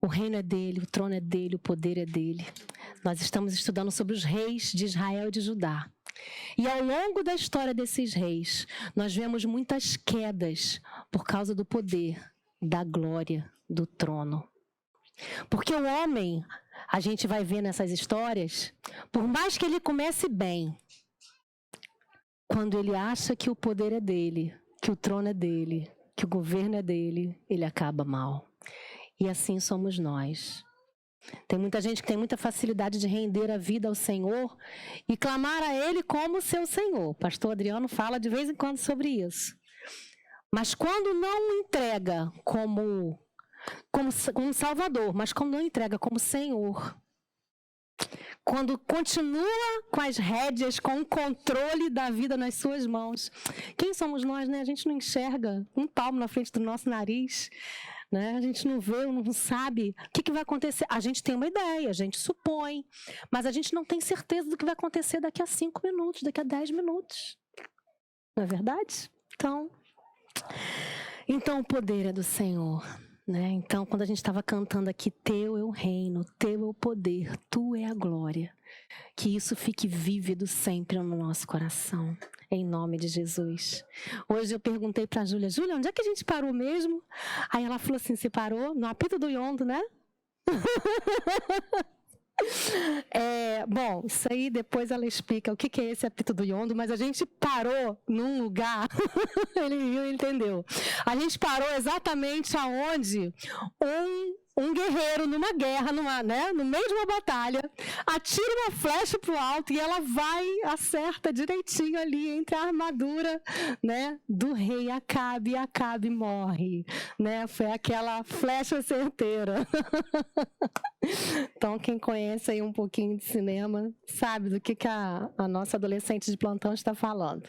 O reino é dele, o trono é dele, o poder é dele. Nós estamos estudando sobre os reis de Israel e de Judá. E ao longo da história desses reis, nós vemos muitas quedas por causa do poder, da glória, do trono. Porque o homem, a gente vai ver nessas histórias, por mais que ele comece bem, quando ele acha que o poder é dele, que o trono é dele, que o governo é dele, ele acaba mal. E assim somos nós. Tem muita gente que tem muita facilidade de render a vida ao Senhor e clamar a Ele como seu Senhor. O pastor Adriano fala de vez em quando sobre isso. Mas quando não entrega como Salvador, mas quando não entrega como Senhor, quando continua com as rédeas, com o controle da vida nas suas mãos. Quem somos nós, né? A gente não enxerga um palmo na frente do nosso nariz. Né? A gente não vê, não sabe o que vai acontecer. A gente tem uma ideia, a gente supõe, mas a gente não tem certeza do que vai acontecer daqui a 5 minutos, daqui a 10 minutos. Não é verdade? Então o poder é do Senhor. Né? Então, quando a gente estava cantando aqui, teu é o reino, teu é o poder, tu é a glória. Que isso fique vívido sempre no nosso coração. Em nome de Jesus. Hoje eu perguntei para a Júlia, onde é que a gente parou mesmo? Aí ela falou assim, você parou no apito do iondo, né? Bom, isso aí depois ela explica o que é esse apito do iondo, mas a gente parou num lugar, ele viu e entendeu. A gente parou exatamente aonde um guerreiro numa guerra, no meio de uma batalha, atira uma flecha para o alto e ela acerta direitinho ali entre a armadura, né, do rei Acabe, e Acabe morre. Né? Foi aquela flecha certeira. Então, quem conhece aí um pouquinho de cinema sabe do que a nossa adolescente de plantão está falando.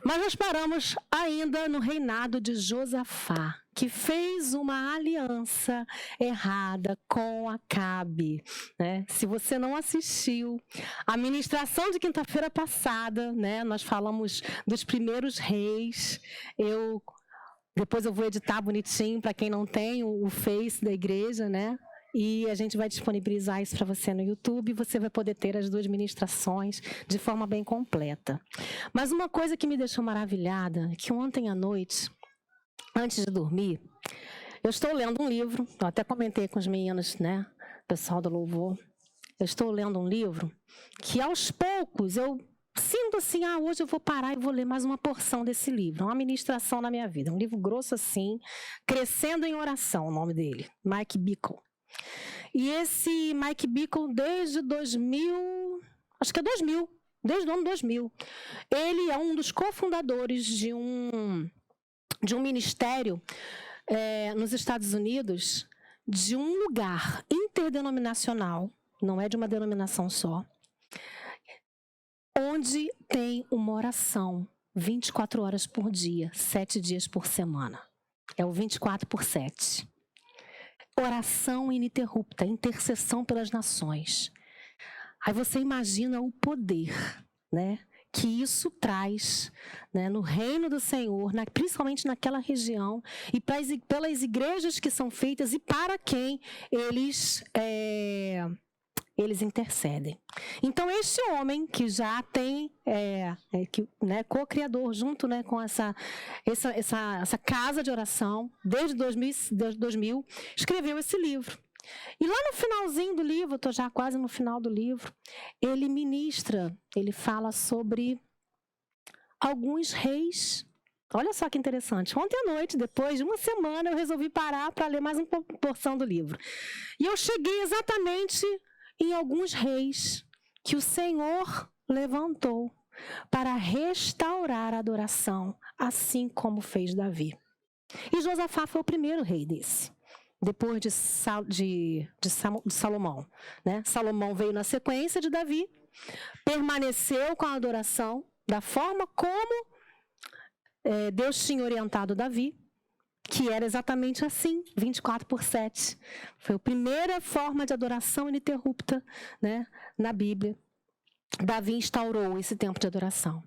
Mas nós paramos ainda no reinado de Josafá, que fez uma aliança errada com Acabe. Né? Se você não assistiu, a ministração de quinta-feira passada, né, nós falamos dos primeiros reis. Depois eu vou editar bonitinho para quem não tem o Face da igreja, né? E a gente vai disponibilizar isso para você no YouTube e você vai poder ter as 2 ministrações de forma bem completa. Mas uma coisa que me deixou maravilhada é que ontem à noite, antes de dormir, eu estou lendo um livro, eu até comentei com os meninos, né, pessoal do louvor, eu estou lendo um livro que aos poucos eu sinto assim, hoje eu vou parar e vou ler mais uma porção desse livro, uma ministração na minha vida, um livro grosso assim, Crescendo em Oração, o nome dele, Mike Bickle. E esse Mike Bickle, desde 2000, acho que é 2000, desde o ano 2000, ele é um dos cofundadores de um ministério nos Estados Unidos, de um lugar interdenominacional, não é de uma denominação só, onde tem uma oração 24 horas por dia, 7 dias por semana. É o 24/7. Oração ininterrupta, intercessão pelas nações. Aí você imagina o poder, né, que isso traz, né, no reino do Senhor, principalmente naquela região, e pelas igrejas que são feitas e para quem eles intercedem. Então, este homem que já tem, co-criador junto, né, com essa casa de oração, desde 2000, escreveu esse livro. E lá no finalzinho do livro, estou já quase no final do livro, ele fala sobre alguns reis. Olha só que interessante. Ontem à noite, depois de uma semana, eu resolvi parar para ler mais uma porção do livro. E eu cheguei exatamente em alguns reis que o Senhor levantou para restaurar a adoração, assim como fez Davi. E Josafá foi o primeiro rei desse, depois de Salomão. Né? Salomão veio na sequência de Davi, permaneceu com a adoração da forma como Deus tinha orientado Davi, que era exatamente assim, 24/7. Foi a primeira forma de adoração ininterrupta, né, na Bíblia. Davi instaurou esse tempo de adoração.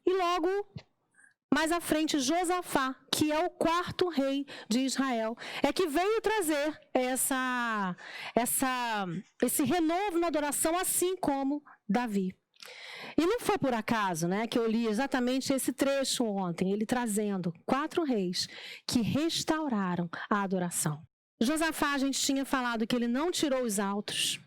E logo, mais à frente, Josafá, que é o 4º rei de Israel, é que veio trazer esse renovo na adoração, assim como Davi. E não foi por acaso, né, que eu li exatamente esse trecho ontem, ele trazendo 4 reis que restauraram a adoração. Josafá, a gente tinha falado que ele não tirou os altos,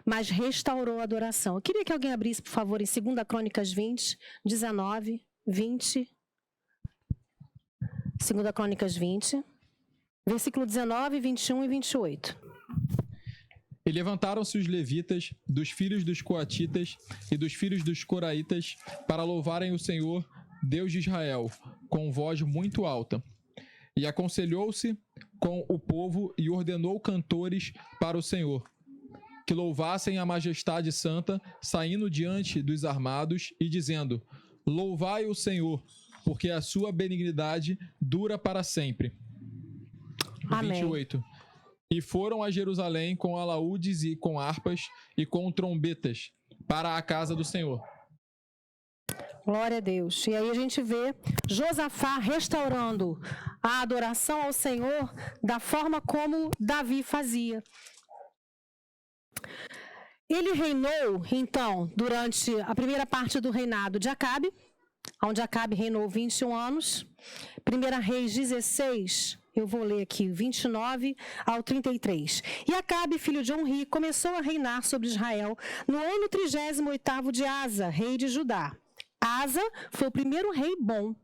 mas restaurou a adoração. Eu queria que alguém abrisse, por favor, em 2 Crônicas 20, 19, 20. 2 Crônicas 20, versículo 19, 21 e 28. E levantaram-se os levitas, dos filhos dos coatitas e dos filhos dos coraitas, para louvarem o Senhor, Deus de Israel, com voz muito alta. E aconselhou-se com o povo e ordenou cantores para o Senhor, que louvassem a majestade santa, saindo diante dos armados e dizendo: Louvai o Senhor, porque a sua benignidade dura para sempre. Amém. 28. E foram a Jerusalém com alaúdes e com harpas e com trombetas para a casa do Senhor. Glória a Deus. E aí a gente vê Josafá restaurando a adoração ao Senhor da forma como Davi fazia. Ele reinou, então, durante a primeira parte do reinado de Acabe, onde Acabe reinou 21 anos. 1 Reis 16, eu vou ler aqui, 29 ao 33. E Acabe, filho de Onri, começou a reinar sobre Israel no ano 38º de Asa, rei de Judá. Asa foi o primeiro rei bom,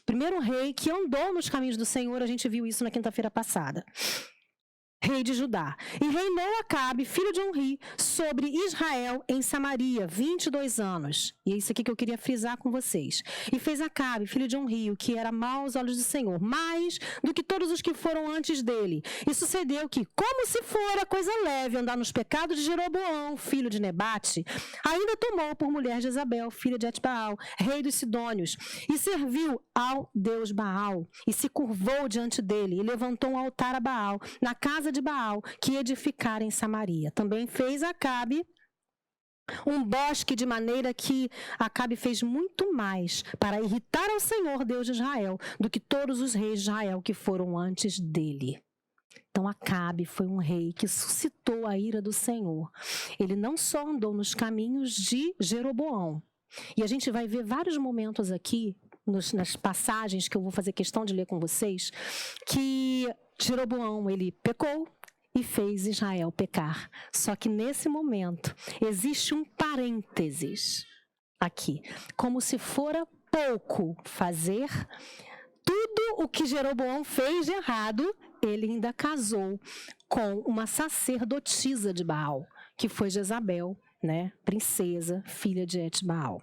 primeiro rei que andou nos caminhos do Senhor, a gente viu isso na quinta-feira passada. Rei de Judá. E reinou Acabe, filho de Onri, sobre Israel em Samaria, 22 anos. E é isso aqui que eu queria frisar com vocês. E fez Acabe, filho de Onri, o que era mau aos olhos do Senhor, mais do que todos os que foram antes dele. E sucedeu que, como se fora coisa leve andar nos pecados de Jeroboão, filho de Nebate, ainda tomou por mulher Jezabel, filha de Etbaal, rei dos Sidônios, e serviu ao Deus Baal, e se curvou diante dele, e levantou um altar a Baal, na casa de Baal, que edificara em Samaria. Também fez Acabe um bosque, de maneira que Acabe fez muito mais para irritar ao Senhor, Deus de Israel, do que todos os reis de Israel que foram antes dele. Então Acabe foi um rei que suscitou a ira do Senhor. Ele não só andou nos caminhos de Jeroboão, e a gente vai ver vários momentos aqui, nas passagens que eu vou fazer questão de ler com vocês, que Jeroboão, ele pecou e fez Israel pecar. Só que nesse momento existe um parênteses aqui, como se fora pouco fazer tudo o que Jeroboão fez de errado, ele ainda casou com uma sacerdotisa de Baal, que foi Jezabel, né, princesa, filha de Etbaal.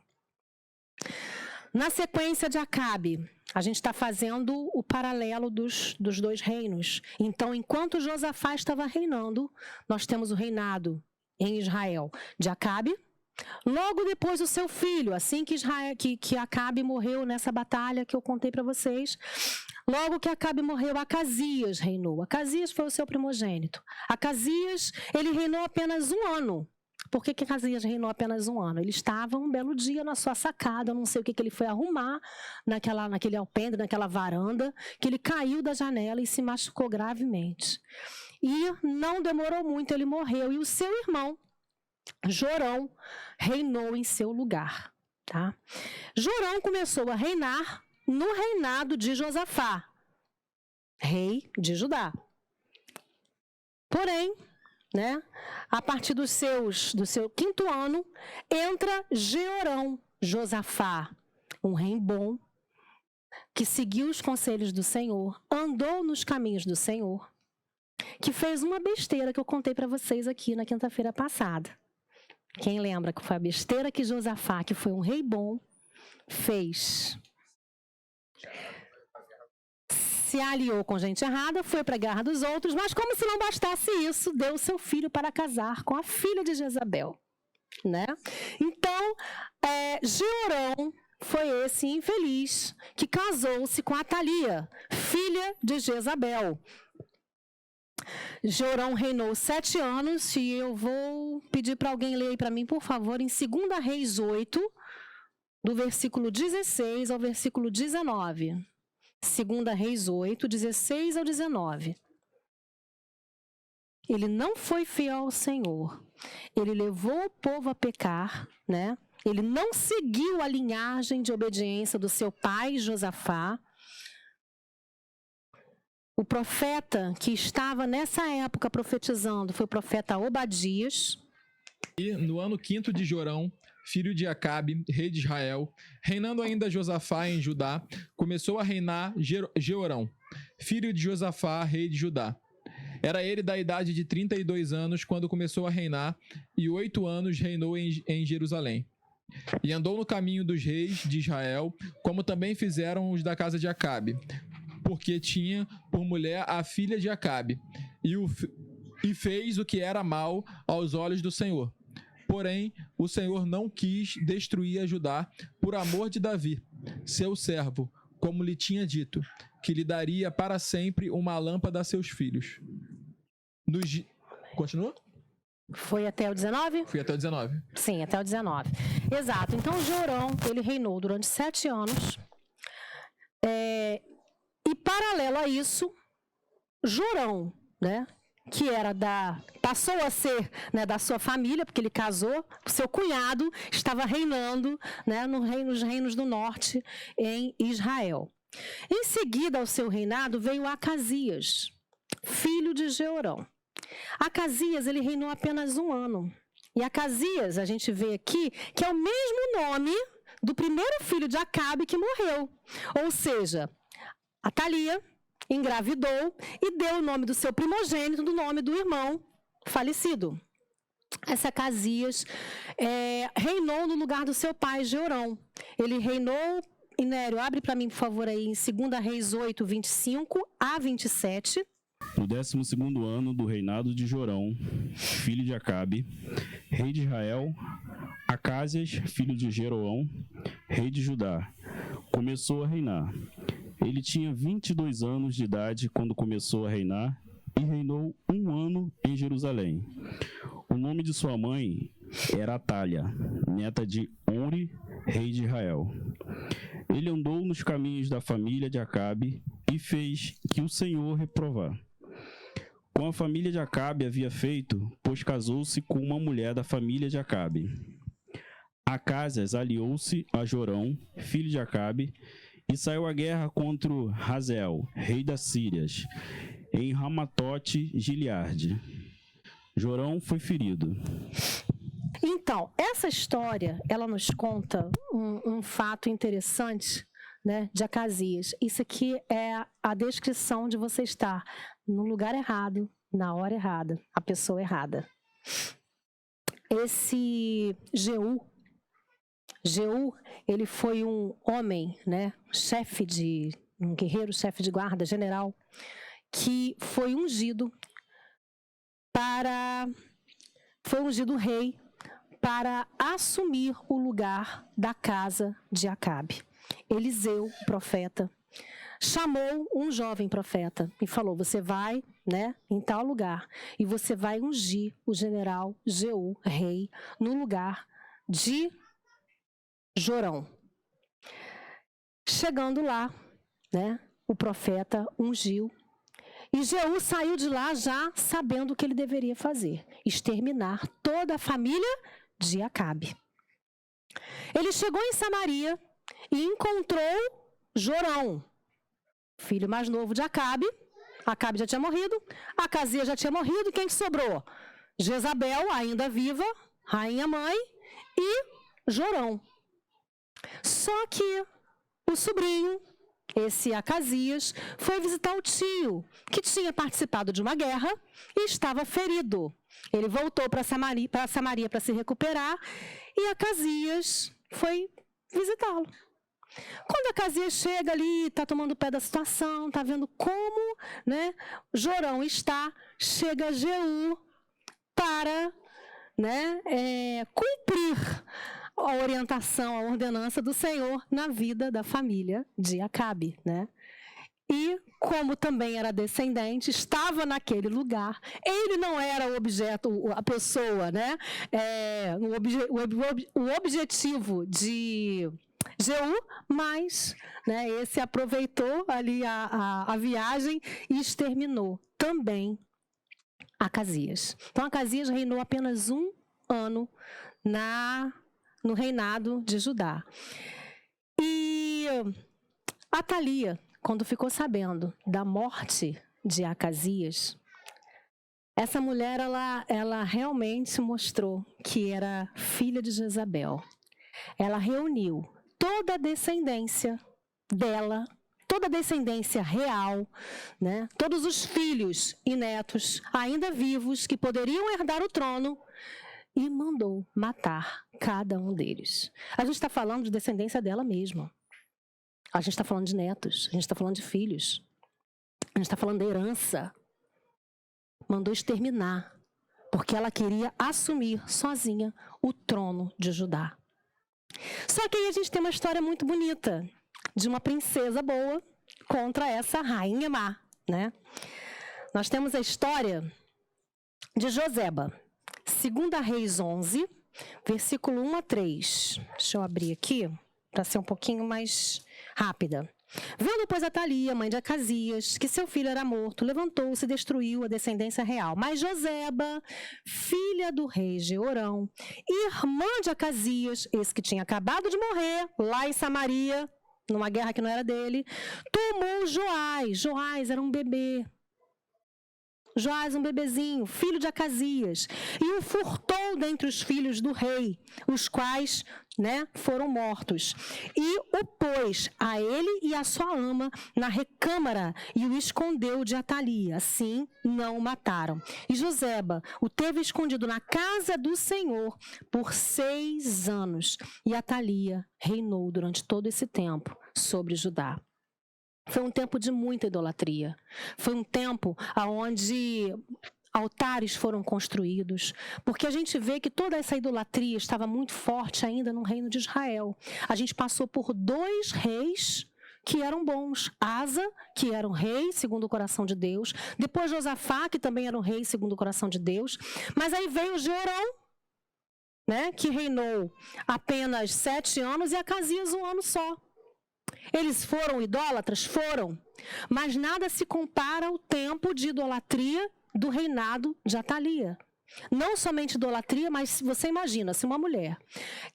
Na sequência de Acabe, a gente está fazendo o paralelo dos 2 reinos. Então, enquanto Josafá estava reinando, nós temos o reinado em Israel de Acabe. Logo depois, o seu filho, assim que Acabe morreu nessa batalha que eu contei para vocês. Logo que Acabe morreu, Acasias reinou. Acasias foi o seu primogênito. Acasias, ele reinou apenas 1 ano. Por que Acasias reinou apenas 1 ano? Ele estava um belo dia na sua sacada, eu não sei o que ele foi arrumar naquele alpendre, naquela varanda, que ele caiu da janela e se machucou gravemente. E não demorou muito, ele morreu. E o seu irmão, Jorão, reinou em seu lugar. Tá? Jorão começou a reinar no reinado de Josafá, rei de Judá. Porém, né, a partir do seu 5º ano, entra Jeorão, Josafá, um rei bom, que seguiu os conselhos do Senhor, andou nos caminhos do Senhor, que fez uma besteira que eu contei para vocês aqui na quinta-feira passada. Quem lembra que foi a besteira que Josafá, que foi um rei bom, fez? Se aliou com gente errada, foi para a guerra dos outros, mas como se não bastasse isso, deu seu filho para casar com a filha de Jezabel. Né? Então, Jeorão foi esse infeliz que casou-se com Atalia, filha de Jezabel. Jeorão reinou 7 anos, e eu vou pedir para alguém ler aí para mim, por favor, em 2 Reis 8, do versículo 16 ao versículo 19. 2 Reis 8, 16 ao 19. Ele não foi fiel ao Senhor. Ele levou o povo a pecar, né? Ele não seguiu a linhagem de obediência do seu pai Josafá. O profeta que estava nessa época profetizando foi o profeta Obadias. E no ano 5º de Jorão, filho de Acabe, rei de Israel, reinando ainda Josafá em Judá, começou a reinar Jeorão, filho de Josafá, rei de Judá. Era ele da idade de 32 anos quando começou a reinar, e 8 anos reinou em Jerusalém. E andou no caminho dos reis de Israel, como também fizeram os da casa de Acabe, porque tinha por mulher a filha de Acabe, e fez o que era mal aos olhos do Senhor. Porém, o Senhor não quis destruir a Judá por amor de Davi, seu servo, como lhe tinha dito, que lhe daria para sempre uma lâmpada a seus filhos. Continua? Foi até o 19? Fui até o 19. Sim, até o 19. Exato. Então, Jorão, ele reinou durante 7 anos. E, paralelo a isso, Jorão, né, que era passou a ser, né, da sua família, porque ele casou, seu cunhado estava reinando, né, nos reinos do norte em Israel. Em seguida ao seu reinado veio Acasias, filho de Jeorão. Acasias, ele reinou apenas 1 ano. E Acasias, a gente vê aqui, que é o mesmo nome do primeiro filho de Acabe que morreu. Ou seja, Atalia engravidou e deu o nome do seu primogênito do nome do irmão falecido. Esse Acasias reinou no lugar do seu pai, Jeorão. Ele reinou, Inério, abre para mim, por favor, aí, em 2 Reis 8, 25 a 27. No 12º ano do reinado de Jorão, filho de Acabe, rei de Israel, Acasias, filho de Jeroão, rei de Judá, começou a reinar. Ele tinha 22 anos de idade quando começou a reinar e reinou 1 ano em Jerusalém. O nome de sua mãe era Atália, neta de Onri, rei de Israel. Ele andou nos caminhos da família de Acabe e fez que o Senhor reprovar. Com a família de Acabe havia feito, pois casou-se com uma mulher da família de Acabe. Acasias aliou-se a Jorão, filho de Acabe, e saiu à guerra contra Hazael, rei das Sírias, em Ramatote Gileade. Jorão foi ferido. Então, essa história, ela nos conta um fato interessante, né, de Acasias. Isso aqui é a descrição de você estar no lugar errado, na hora errada, a pessoa errada. Esse Jeú, ele foi um homem, né, um guerreiro, chefe de guarda, general, que foi ungido rei para assumir o lugar da casa de Acabe. Eliseu, o profeta, chamou um jovem profeta e falou: você vai, né, em tal lugar e você vai ungir o general Jeú, rei, no lugar de Jorão. Chegando lá, né, o profeta ungiu e Jeú saiu de lá já sabendo o que ele deveria fazer: exterminar toda a família de Acabe. Ele chegou em Samaria e encontrou Jorão, filho mais novo de Acabe. Acabe já tinha morrido, Acasias já tinha morrido. Quem que sobrou? Jezabel, ainda viva, rainha mãe, e Jorão. Só que o sobrinho, esse Acasias, foi visitar o tio, que tinha participado de uma guerra e estava ferido. Ele voltou para Samaria para se recuperar e Acasias foi visitá-lo. Quando Acasias chega ali, está tomando pé da situação, está vendo como, né, Jorão está, chega Jeú para, né, cumprir a orientação, a ordenança do Senhor na vida da família de Acabe, né? E como também era descendente, estava naquele lugar. Ele não era o objeto, a pessoa, né? O objetivo de Jeú, mas esse aproveitou ali a viagem e exterminou também Acasias. Então, Acasias reinou apenas 1 ano no reinado de Judá. E Atalia, quando ficou sabendo da morte de Acasias, essa mulher, ela realmente mostrou que era filha de Jezabel. Ela reuniu toda a descendência dela, toda a descendência real, todos os filhos e netos ainda vivos que poderiam herdar o trono, e mandou matar cada um deles. A gente está falando de descendência dela mesma. A gente está falando de netos, a gente está falando de filhos. A gente está falando da herança. Mandou exterminar, porque ela queria assumir sozinha o trono de Judá. Só que aí a gente tem uma história muito bonita de uma princesa boa contra essa rainha má, Nós temos a história de Joseba, 2 Reis 11, versículo 1 a 3. Deixa eu abrir aqui para ser um pouquinho mais rápida. Vendo, pois, Atalia, mãe de Acasias, que seu filho era morto, levantou-se e destruiu a descendência real. Mas Joseba, filha do rei Jeorão, irmã de Acasias, esse que tinha acabado de morrer, lá em Samaria, numa guerra que não era dele, tomou Joás. Joás era um bebê. Joás, um bebezinho, filho de Acasias, e o furtou dentre os filhos do rei, os quais, foram mortos. E o pôs a ele e a sua ama na recâmara e o escondeu de Atalia. Assim, não o mataram. E Joseba o teve escondido na casa do Senhor por 6 anos. E Atalia reinou durante todo esse tempo sobre Judá. Foi um tempo de muita idolatria. Foi um tempo onde altares foram construídos, porque a gente vê que toda essa idolatria estava muito forte ainda no reino de Israel. A gente passou por 2 reis que eram bons. Asa, que era um rei segundo o coração de Deus. Depois Josafá, que também era um rei segundo o coração de Deus. Mas aí veio Jeorão, que reinou apenas 7 anos e Acasias 1 ano só. Eles foram idólatras? Foram. Mas nada se compara ao tempo de idolatria do reinado de Atalia. Não somente idolatria, mas você imagina, se uma mulher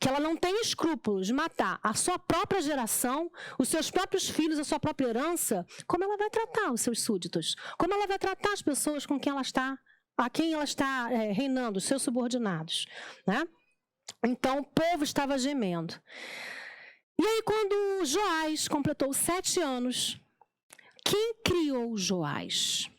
que ela não tem escrúpulos de matar a sua própria geração, os seus próprios filhos, a sua própria herança, como ela vai tratar os seus súditos? Como ela vai tratar as pessoas com quem ela está, a quem ela está reinando, os seus subordinados? Então, o povo estava gemendo. E aí, quando Joás completou 7 anos, quem criou Joás?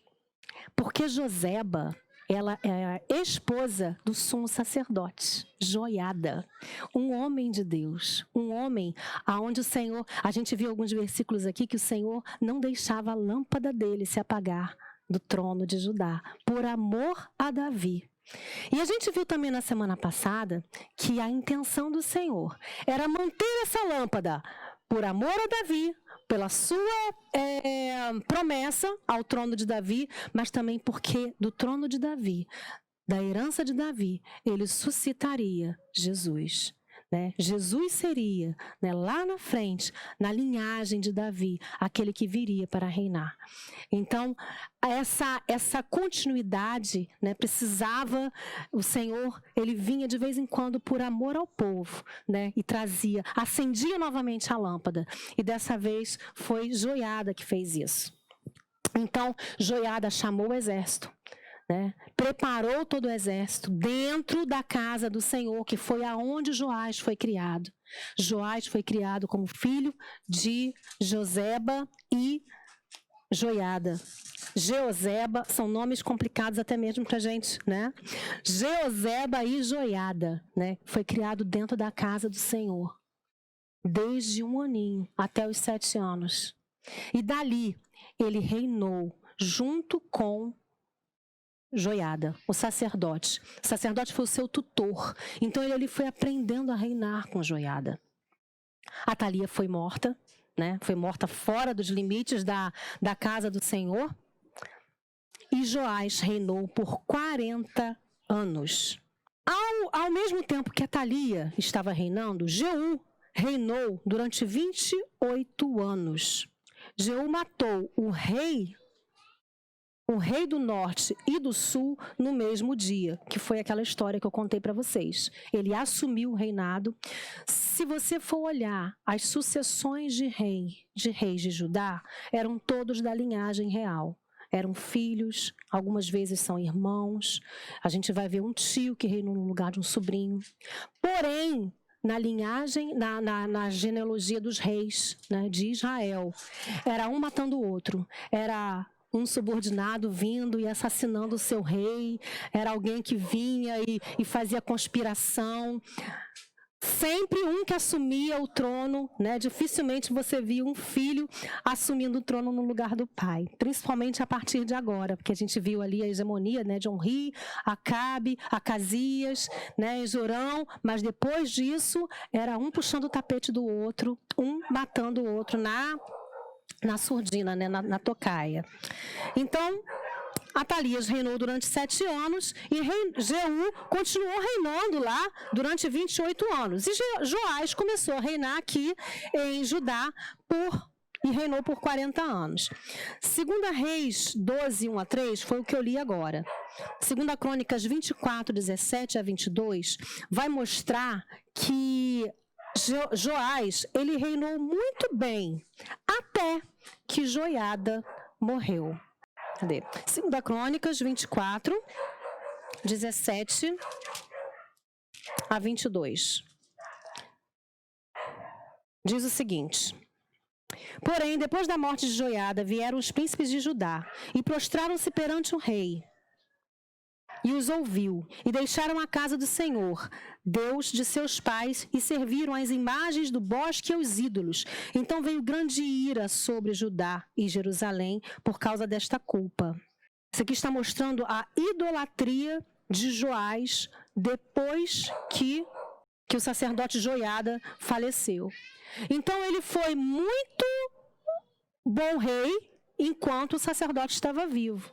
Porque Joseba, ela é a esposa do sumo sacerdote, Joiada, um homem de Deus, um homem aonde o Senhor, a gente viu alguns versículos aqui que o Senhor não deixava a lâmpada dele se apagar do trono de Judá, por amor a Davi. E a gente viu também na semana passada que a intenção do Senhor era manter essa lâmpada por amor a Davi, pela sua promessa ao trono de Davi, mas também porque do trono de Davi, da herança de Davi, ele suscitaria Jesus. Jesus seria, lá na frente, na linhagem de Davi, aquele que viria para reinar. Então, essa continuidade, precisava, o Senhor, ele vinha de vez em quando por amor ao povo, e trazia, acendia novamente a lâmpada. E dessa vez foi Joiada que fez isso. Então, Joiada chamou o exército. Preparou todo o exército dentro da casa do Senhor, que foi aonde Joás foi criado. Joás foi criado como filho de Joseba e Joiada. Jeoseba, são nomes complicados até mesmo para a gente, Jeoseba e Joiada, foi criado dentro da casa do Senhor, desde 1 aninho até os 7 anos. E dali, ele reinou junto com Joiada, o sacerdote. O sacerdote foi o seu tutor. Então ele foi aprendendo a reinar com Joiada. Atalia foi morta, foi morta fora dos limites da casa do Senhor. E Joás reinou por 40 anos. Ao mesmo tempo que Atalia estava reinando, Jeú reinou durante 28 anos. Jeú matou o rei do norte e do sul no mesmo dia, que foi aquela história que eu contei para vocês. Ele assumiu o reinado. Se você for olhar as sucessões de reis de Judá, eram todos da linhagem real. Eram filhos, algumas vezes são irmãos. A gente vai ver um tio que reinou no lugar de um sobrinho. Porém, na linhagem, na genealogia dos reis, né, de Israel, era um matando o outro. Era um subordinado vindo e assassinando o seu rei. Era alguém que vinha e fazia conspiração. Sempre um que assumia o trono, né? Dificilmente você via um filho assumindo o trono no lugar do pai, principalmente a partir de agora, porque a gente viu ali a hegemonia, né, de Onri, Acabe, Acasias, né, e Jorão, mas depois disso era um puxando o tapete do outro, um matando o outro na surdina, né, na tocaia. Então, Atalias reinou durante 7 anos e Jeú continuou reinando lá durante 28 anos. E Joás começou a reinar aqui em Judá e reinou por 40 anos. 2 Reis 12, 1-3 foi o que eu li agora. 2 Crônicas 24, 17 a 22 vai mostrar que Joás, ele reinou muito bem até que Joiada morreu. Cadê? 2 Crônicas 24, 17 a 22. Diz o seguinte: porém, depois da morte de Joiada, vieram os príncipes de Judá e prostraram-se perante o rei. E os ouviu, e deixaram a casa do Senhor, Deus de seus pais, e serviram as imagens do bosque e aos ídolos. Então veio grande ira sobre Judá e Jerusalém por causa desta culpa. Isso aqui está mostrando a idolatria de Joás depois que o sacerdote Joiada faleceu. Então ele foi muito bom rei enquanto o sacerdote estava vivo.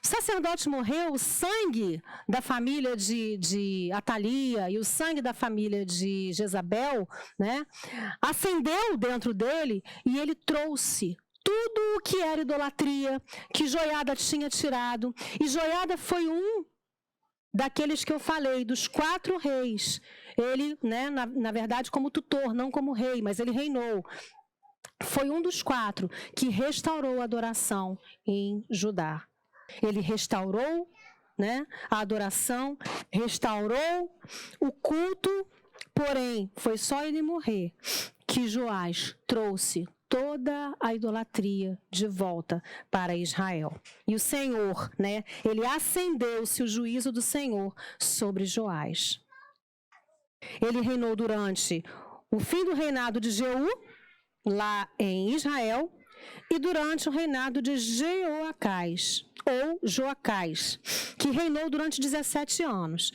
O sacerdote morreu, o sangue da família de Atalia e o sangue da família de Jezabel, né, acendeu dentro dele e ele trouxe tudo o que era idolatria, que Joiada tinha tirado. E Joiada foi um daqueles que eu falei, dos 4 reis. Ele, né, na verdade, como tutor, não como rei, mas ele reinou. Foi um dos 4 que restaurou a adoração em Judá. Ele restaurou, né, a adoração, restaurou o culto, porém, foi só ele morrer que Joás trouxe toda a idolatria de volta para Israel. E o Senhor, né, ele acendeu-se o juízo do Senhor sobre Joás. Ele reinou durante o fim do reinado de Jeú, lá em Israel, e durante o reinado de Jeoacás, ou Joacás, que reinou durante 17 anos,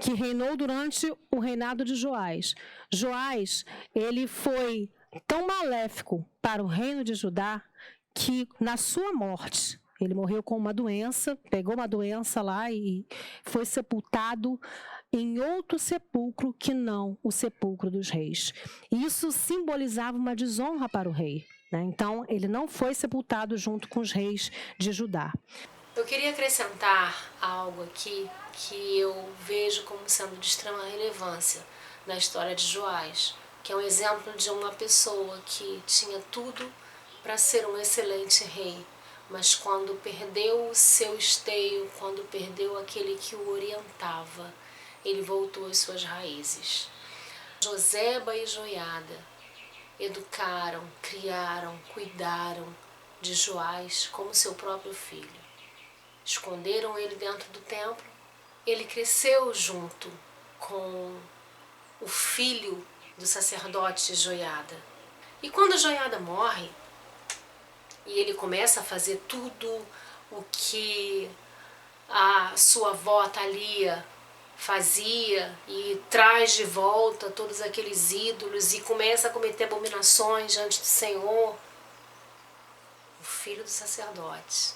que reinou durante o reinado de Joás. Joás, ele foi tão maléfico para o reino de Judá que na sua morte, ele morreu com uma doença, pegou uma doença lá e foi sepultado em outro sepulcro que não o sepulcro dos reis. Isso simbolizava uma desonra para o rei, né? Então, ele não foi sepultado junto com os reis de Judá. Eu queria acrescentar algo aqui que eu vejo como sendo de extrema relevância na história de Joás, que é um exemplo de uma pessoa que tinha tudo para ser um excelente rei, mas quando perdeu o seu esteio, quando perdeu aquele que o orientava, ele voltou às suas raízes. Joseba e Joiada educaram, criaram, cuidaram de Joás como seu próprio filho. Esconderam ele dentro do templo, ele cresceu junto com o filho do sacerdote Joiada. E quando Joiada morre, e ele começa a fazer tudo o que a sua avó Atalia fazia e traz de volta todos aqueles ídolos e começa a cometer abominações diante do Senhor, o filho do sacerdote,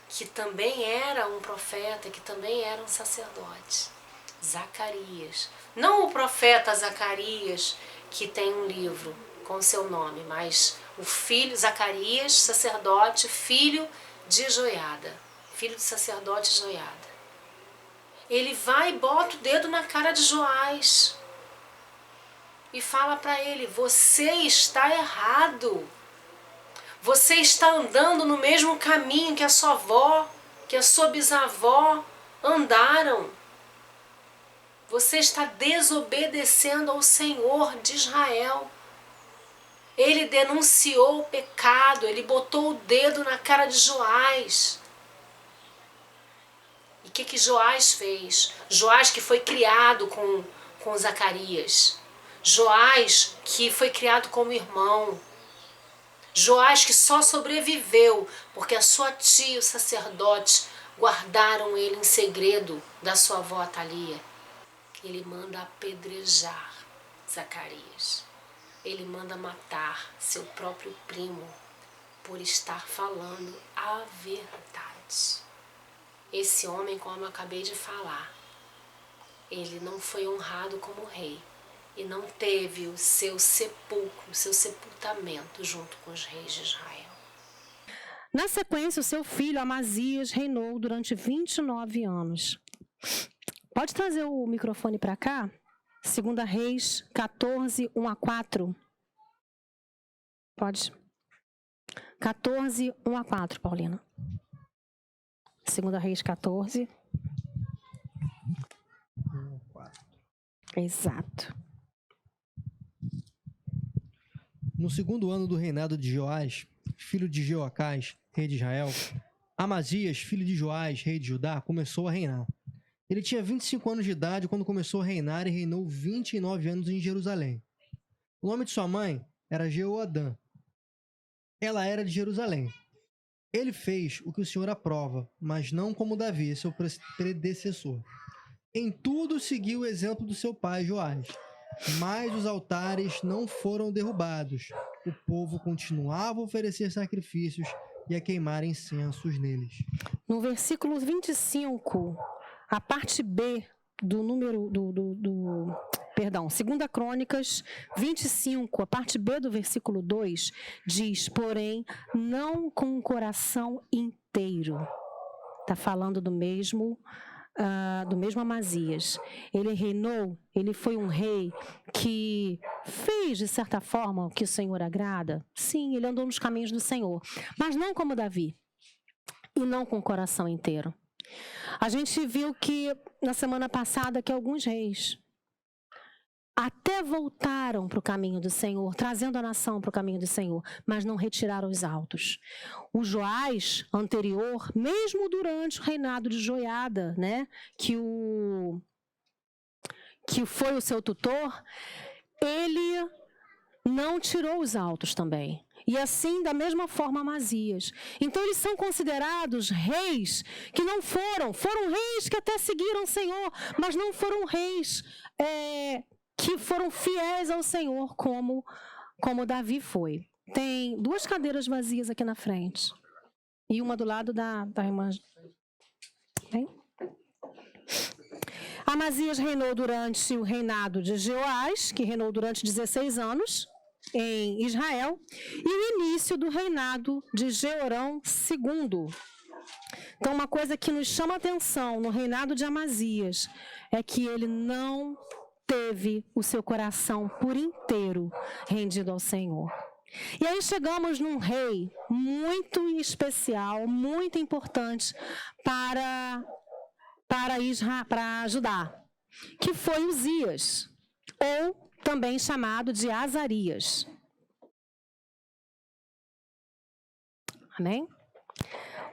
que também era um profeta, que também era um sacerdote, Zacarias. Não o profeta Zacarias, que tem um livro com seu nome, mas o filho, Zacarias, sacerdote, filho de Joiada, filho de sacerdote Joiada. Ele vai e bota o dedo na cara de Joás e fala para ele: você está errado. Você está andando no mesmo caminho que a sua avó, que a sua bisavó andaram. Você está desobedecendo ao Senhor de Israel. Ele denunciou o pecado, ele botou o dedo na cara de Joás. E o que Joás fez? Joás que foi criado com Zacarias. Joás que foi criado como irmão. Joás que só sobreviveu porque a sua tia, o sacerdote, guardaram ele em segredo da sua avó Atalia. Ele manda apedrejar Zacarias. Ele manda matar seu próprio primo por estar falando a verdade. Esse homem, como eu acabei de falar, ele não foi honrado como rei e não teve o seu sepulcro, o seu sepultamento junto com os reis de Israel. Na sequência, o seu filho Amazias reinou durante 29 anos. Pode trazer o microfone para cá? 2 Reis 14, 1-4. Pode. 14, 1-4, Paulina. 2 Reis 14. 1-4. Exato. No segundo ano do reinado de Joás, filho de Jeoacás, rei de Israel, Amazias, filho de Joás, rei de Judá, começou a reinar. Ele tinha 25 anos de idade quando começou a reinar e reinou 29 anos em Jerusalém. O nome de sua mãe era Jeoadã. Ela era de Jerusalém. Ele fez o que o Senhor aprova, mas não como Davi, seu predecessor. Em tudo seguiu o exemplo do seu pai Joás, mas os altares não foram derrubados. O povo continuava a oferecer sacrifícios e a queimar incensos neles. No versículo 25, a parte B do número perdão, 2 Crônicas 25, a parte B do versículo 2 diz: porém, não com o coração inteiro. Está falando do mesmo Amazias. Ele reinou, ele foi um rei que fez, de certa forma, o que o Senhor agrada. Sim, ele andou nos caminhos do Senhor, mas não como Davi, e não com o coração inteiro. A gente viu que, na semana passada, que alguns reis até voltaram para o caminho do Senhor, trazendo a nação para o caminho do Senhor, mas não retiraram os altos. O Joás anterior, mesmo durante o reinado de Joiada, né, que foi o seu tutor, ele não tirou os altos também. E assim, da mesma forma, Amazias. Então, eles são considerados reis que não foram reis que até seguiram o Senhor, mas não foram reis que foram fiéis ao Senhor como Davi foi. Tem 2 cadeiras vazias aqui na frente e uma do lado da irmã. Bem? Amazias reinou durante o reinado de Jeoás, que reinou durante 16 anos em Israel, e o início do reinado de Jeorão II. Então, uma coisa que nos chama a atenção no reinado de Amazias é que ele não teve o seu coração por inteiro rendido ao Senhor. E aí chegamos num rei muito especial, muito importante para Judá, que foi Uzias, ou também chamado de Azarias. Amém?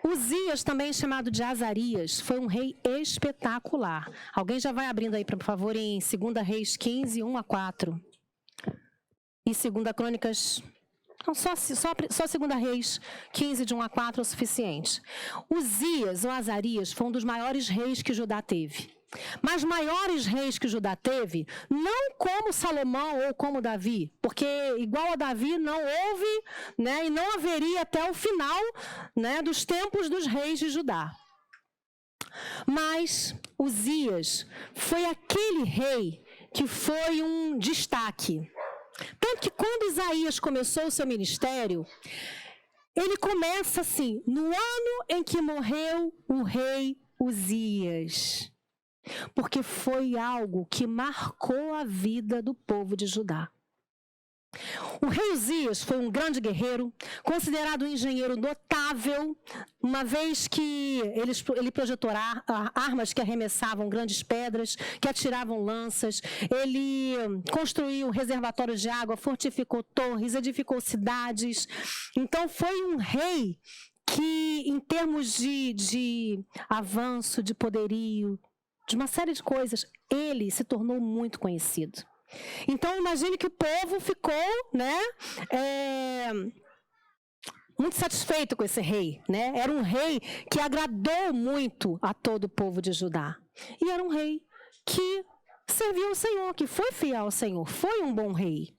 Uzias, também chamado de Azarias, foi um rei espetacular. Alguém já vai abrindo aí, por favor, em 2 Reis 15, 1-4. E 2 Crônicas... Não, só 2 Reis 15, de 1-4 é o suficiente. Uzias, ou Azarias, foi um dos maiores reis que Judá teve. Mas maiores reis que Judá teve, não como Salomão ou como Davi, porque igual a Davi não houve, né, e não haveria até o final, né, dos tempos dos reis de Judá. Mas Uzias foi aquele rei que foi um destaque. Tanto que quando Isaías começou o seu ministério, ele começa assim, no ano em que morreu o rei Uzias, porque foi algo que marcou a vida do povo de Judá. O rei Uzias foi um grande guerreiro, considerado um engenheiro notável, uma vez que ele projetou armas que arremessavam grandes pedras, que atiravam lanças, ele construiu reservatórios de água, fortificou torres, edificou cidades. Então foi um rei que, em termos de avanço, de poderio, de uma série de coisas, ele se tornou muito conhecido. Então, imagine que o povo ficou, muito satisfeito com esse rei, Era um rei que agradou muito a todo o povo de Judá. E era um rei que serviu ao Senhor, que foi fiel ao Senhor, foi um bom rei.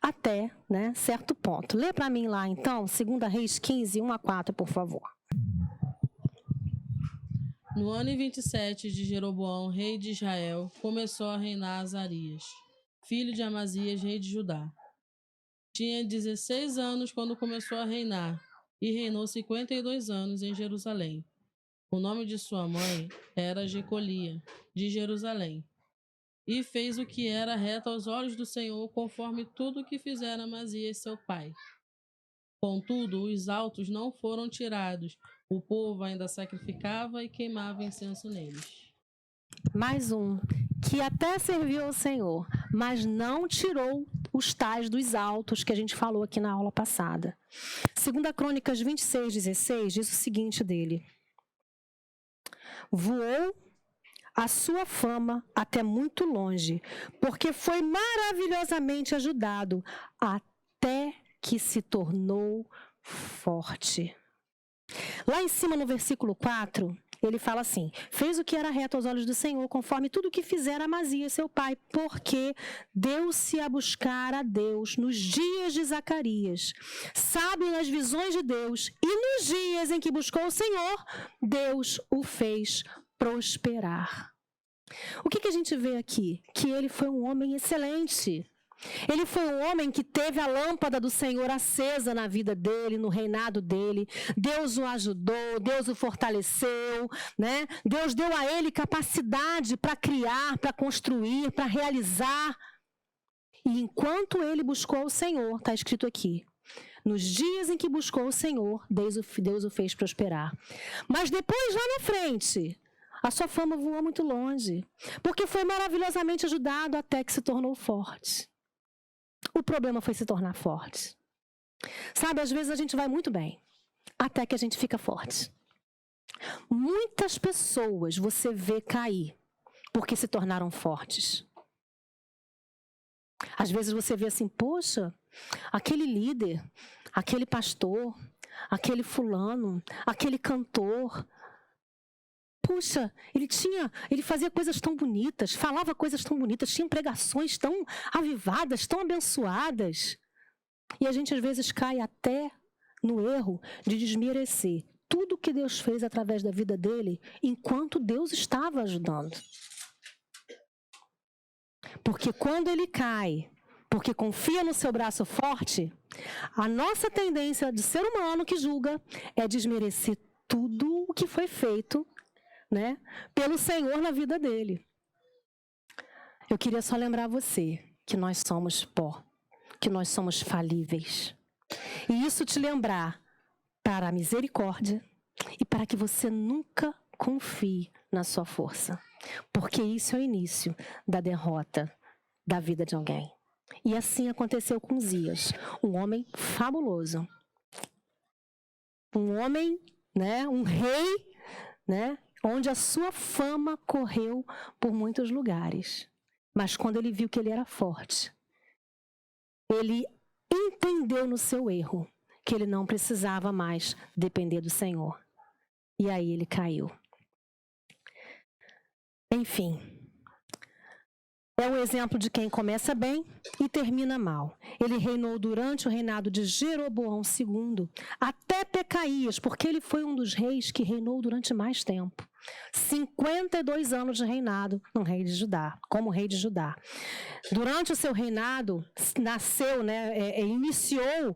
Até, certo ponto. Lê para mim lá, então, 2 Reis 15, 1-4, por favor. No ano 27 de Jeroboão, rei de Israel, começou a reinar Azarias, filho de Amazias, rei de Judá. Tinha 16 anos quando começou a reinar, e reinou 52 anos em Jerusalém. O nome de sua mãe era Jecolia, de Jerusalém. E fez o que era reto aos olhos do Senhor, conforme tudo o que fizera Amazias, seu pai. Contudo, os altos não foram tirados. O povo ainda sacrificava e queimava incenso neles. Mais um, que até serviu ao Senhor, mas não tirou os tais dos altos que a gente falou aqui na aula passada. 2 Crônicas 26:16 diz o seguinte dele: voou a sua fama até muito longe, porque foi maravilhosamente ajudado, até que se tornou forte. Lá em cima, no versículo 4, ele fala assim: fez o que era reto aos olhos do Senhor, conforme tudo o que fizera Amazias, seu pai, porque deu-se a buscar a Deus nos dias de Zacarias, sábio nas visões de Deus, e nos dias em que buscou o Senhor, Deus o fez prosperar. O que a gente vê aqui? Que ele foi um homem excelente. Ele foi um homem que teve a lâmpada do Senhor acesa na vida dele, no reinado dele. Deus o ajudou, Deus o fortaleceu, Deus deu a ele capacidade para criar, para construir, para realizar. E enquanto ele buscou o Senhor, está escrito aqui, nos dias em que buscou o Senhor, Deus o fez prosperar. Mas depois, lá na frente, a sua fama voou muito longe, porque foi maravilhosamente ajudado até que se tornou forte. O problema foi se tornar forte. Sabe, às vezes a gente vai muito bem, até que a gente fica forte. Muitas pessoas você vê cair, porque se tornaram fortes. Às vezes você vê assim, poxa, aquele líder, aquele pastor, aquele fulano, aquele cantor, puxa, ele fazia coisas tão bonitas, falava coisas tão bonitas, tinha pregações tão avivadas, tão abençoadas. E a gente às vezes cai até no erro de desmerecer tudo que Deus fez através da vida dele, enquanto Deus estava ajudando. Porque quando ele cai, porque confia no seu braço forte, a nossa tendência de ser humano que julga é desmerecer tudo o que foi feito pelo Senhor na vida dele. Eu queria só lembrar você que nós somos pó, que nós somos falíveis. E isso te lembrar para a misericórdia e para que você nunca confie na sua força. Porque isso é o início da derrota da vida de alguém. E assim aconteceu com Uzias, um homem fabuloso. Um homem, um rei, onde a sua fama correu por muitos lugares. Mas quando ele viu que ele era forte, ele entendeu no seu erro que ele não precisava mais depender do Senhor. E aí ele caiu. Enfim, É um exemplo de quem começa bem e termina mal. Ele reinou durante o reinado de Jeroboão II, até Pecaías, porque ele foi um dos reis que reinou durante mais tempo. 52 anos de reinado no rei de Judá, como rei de Judá. Durante o seu reinado, nasceu, iniciou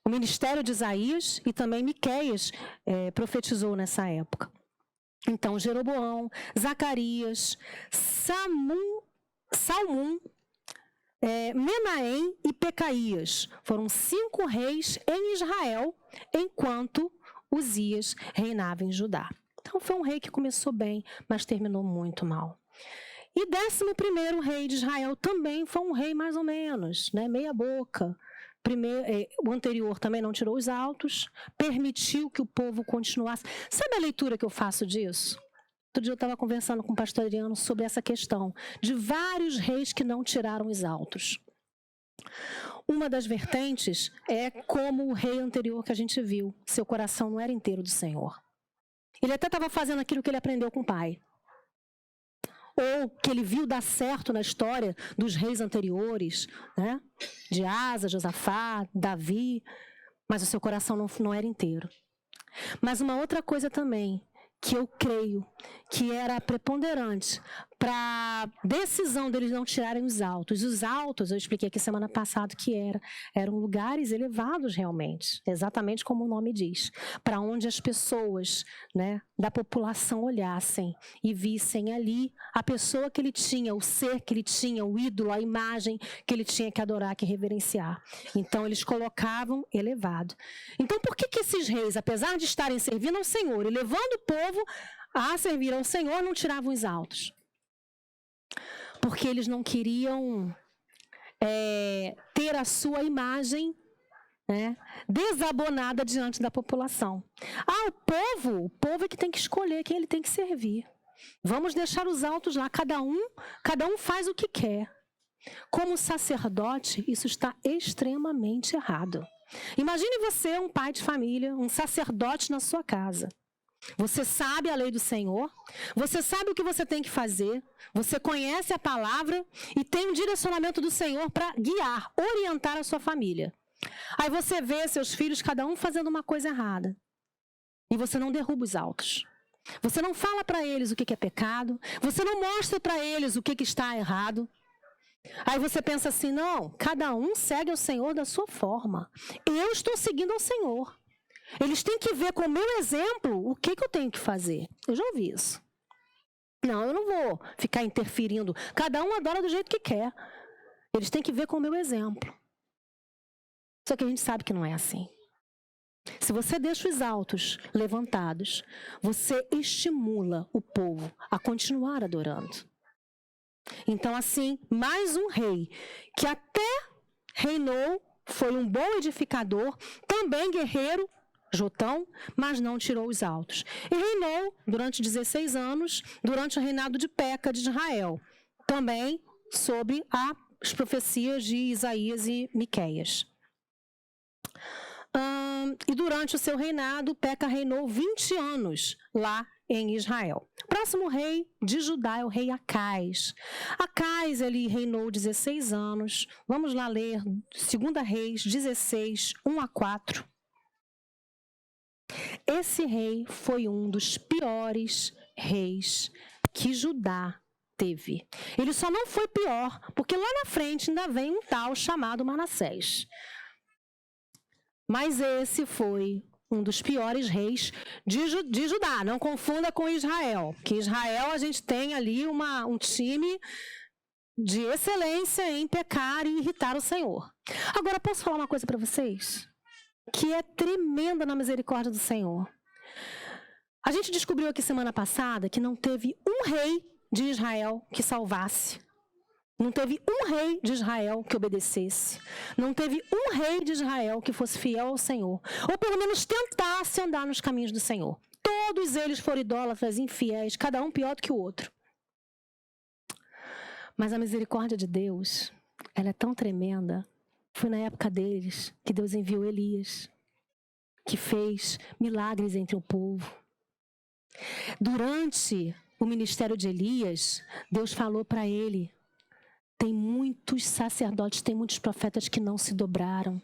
o ministério de Isaías, e também Miqueias profetizou nessa época. Então, Jeroboão, Zacarias, Salmum, Menahem e Pecaías foram 5 reis em Israel, enquanto Uzias reinava em Judá. Então, foi um rei que começou bem, mas terminou muito mal. E 11º rei de Israel também foi um rei mais ou menos, meia boca. O anterior também não tirou os altos, permitiu que o povo continuasse. Sabe a leitura que eu faço disso? Outro dia eu estava conversando com o pastor Adriano sobre essa questão de vários reis que não tiraram os altos. Uma das vertentes é como o rei anterior que a gente viu, seu coração não era inteiro do Senhor. Ele até estava fazendo aquilo que ele aprendeu com o pai. Ou que ele viu dar certo na história dos reis anteriores, de Asa, Josafá, Davi, mas o seu coração não era inteiro. Mas uma outra coisa também, que eu creio que era preponderante para a decisão deles não tirarem os altos. Os altos, eu expliquei aqui semana passada que eram lugares elevados realmente, exatamente como o nome diz, para onde as pessoas da população olhassem e vissem ali a pessoa que ele tinha, o ser que ele tinha, o ídolo, a imagem que ele tinha que adorar, que reverenciar. Então, eles colocavam elevado. Então, por que esses reis, apesar de estarem servindo ao Senhor e levando o povo a servir ao Senhor, não tiravam os altos? Porque eles não queriam ter a sua imagem desabonada diante da população. O povo é que tem que escolher quem ele tem que servir. Vamos deixar os altos lá, cada um faz o que quer. Como sacerdote, isso está extremamente errado. Imagine você, um pai de família, um sacerdote na sua casa. Você sabe a lei do Senhor, você sabe o que você tem que fazer, você conhece a palavra e tem um direcionamento do Senhor para guiar, orientar a sua família. Aí você vê seus filhos, cada um fazendo uma coisa errada. E você não derruba os altos. Você não fala para eles o que é pecado, você não mostra para eles o que está errado. Aí você pensa assim, não, cada um segue ao Senhor da sua forma. Eu estou seguindo ao Senhor. Eles têm que ver com o meu exemplo o que eu tenho que fazer. Eu já ouvi isso. Não, eu não vou ficar interferindo. Cada um adora do jeito que quer. Eles têm que ver com o meu exemplo. Só que a gente sabe que não é assim. Se você deixa os altos levantados, você estimula o povo a continuar adorando. Então, assim, mais um rei que até reinou, foi um bom edificador, também guerreiro, Jotão, mas não tirou os altos. E reinou durante 16 anos, durante o reinado de Peca de Israel, também sobre as profecias de Isaías e Miqueias. E durante o seu reinado, Peca reinou 20 anos lá em Israel. O próximo rei de Judá é o rei Acais. Acais, ele reinou 16 anos. Vamos lá ler 2 Reis 16, 1-4. Esse rei foi um dos piores reis que Judá teve. Ele só não foi pior, porque lá na frente ainda vem um tal chamado Manassés. Mas esse foi um dos piores reis de Judá. Não confunda com Israel, que Israel a gente tem ali um time de excelência em pecar e irritar o Senhor. Agora, posso falar uma coisa para vocês? Que é tremenda na misericórdia do Senhor. A gente descobriu aqui semana passada que não teve um rei de Israel que salvasse. Não teve um rei de Israel que obedecesse. Não teve um rei de Israel que fosse fiel ao Senhor. Ou pelo menos tentasse andar nos caminhos do Senhor. Todos eles foram idólatras, infiéis, cada um pior do que o outro. Mas a misericórdia de Deus, ela é tão tremenda. Foi na época deles que Deus enviou Elias, que fez milagres entre o povo. Durante o ministério de Elias, Deus falou para ele: tem muitos sacerdotes, tem muitos profetas que não se dobraram.